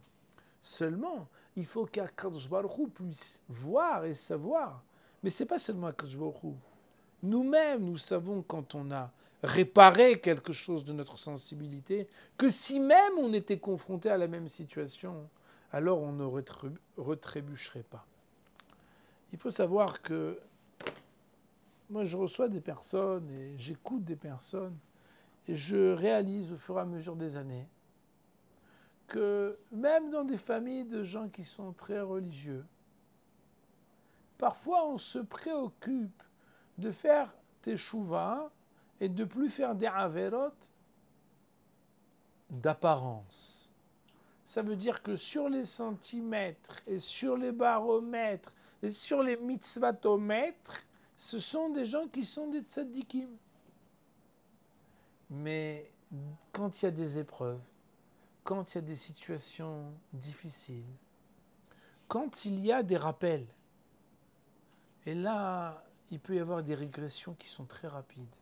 Seulement, il faut qu'Akadosh Baruch Hu puisse voir et savoir. Mais ce n'est pas seulement Akadosh Baruch Hu. Nous-mêmes, nous savons quand on a réparé quelque chose de notre sensibilité, que si même on était confronté à la même situation, alors on ne retrébucherait pas. Il faut savoir que moi je reçois des personnes et j'écoute des personnes et je réalise au fur et à mesure des années que même dans des familles de gens qui sont très religieux, parfois on se préoccupe de faire teshuva et de ne plus faire des averot d'apparence. Ça veut dire que sur les centimètres et sur les baromètres et sur les mitzvatomètres, ce sont des gens qui sont des tzaddikim. Mais quand il y a des épreuves, quand il y a des situations difficiles, quand il y a des rappels, et là, il peut y avoir des régressions qui sont très rapides.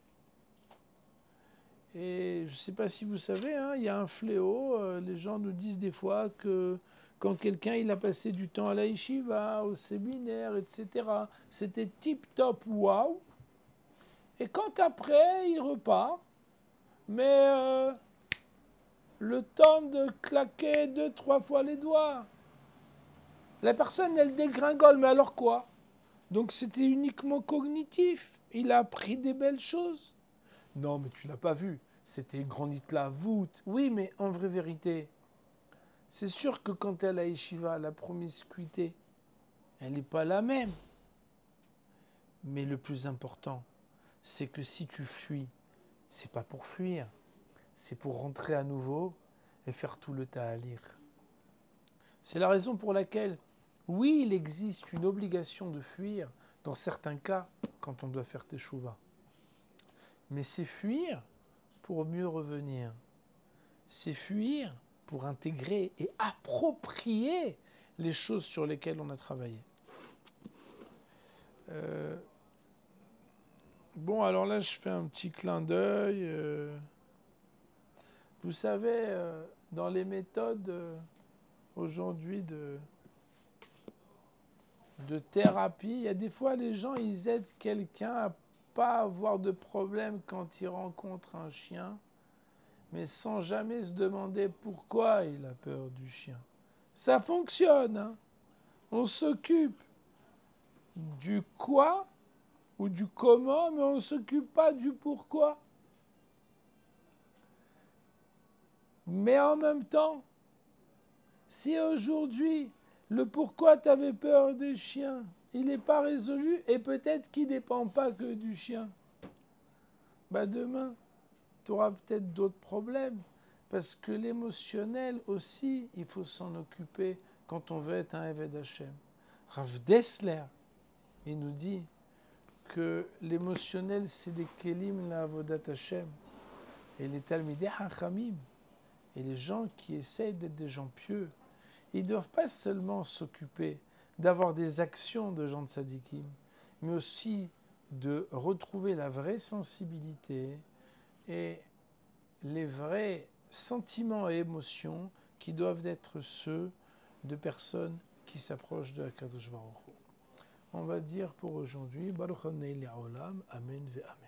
Et je ne sais pas si vous savez, hein, il y a un fléau. Les gens nous disent des fois que quand quelqu'un il a passé du temps à la yeshiva, au séminaire, etc., c'était tip-top, waouh. Et quand après, il repart, mais le temps de claquer 2, 3 fois les doigts, la personne, elle dégringole, mais alors quoi? Donc c'était uniquement cognitif. Il a appris des belles choses. Non, mais tu l'as pas vu. C'était Granit la voûte. Oui, mais en vraie vérité, c'est sûr que quand elle a yeshiva, la promiscuité, elle n'est pas la même. Mais le plus important, c'est que si tu fuis, c'est pas pour fuir, c'est pour rentrer à nouveau et faire tout le ta'alir. C'est la raison pour laquelle, oui, il existe une obligation de fuir dans certains cas quand on doit faire teshuva. Mais c'est fuir pour mieux revenir. C'est fuir pour intégrer et approprier les choses sur lesquelles on a travaillé. Bon, alors là, je fais un petit clin d'œil. Vous savez, dans les méthodes aujourd'hui de thérapie, il y a des fois, les gens, ils aident quelqu'un à pas avoir de problème quand il rencontre un chien, mais sans jamais se demander pourquoi il a peur du chien. Ça fonctionne, hein. On s'occupe du quoi ou du comment, mais on ne s'occupe pas du pourquoi. Mais en même temps, si aujourd'hui, le pourquoi tu avais peur des chiens, il n'est pas résolu, et peut-être qu'il ne dépend pas que du chien, bah demain, tu auras peut-être d'autres problèmes. Parce que l'émotionnel aussi, il faut s'en occuper quand on veut être un Eved Hashem. Rav Dessler, il nous dit que l'émotionnel, c'est des kelim la avodat Hashem. Et les talmidei hachamim, et les gens qui essayent d'être des gens pieux, ils ne doivent pas seulement s'occuper d'avoir des actions de gens de tzadikim, mais aussi de retrouver la vraie sensibilité et les vrais sentiments et émotions qui doivent être ceux de personnes qui s'approchent de Hakadosh Baruch Hu. On va dire pour aujourd'hui, Baruch Hanei Li'olam, Amen ve Amen.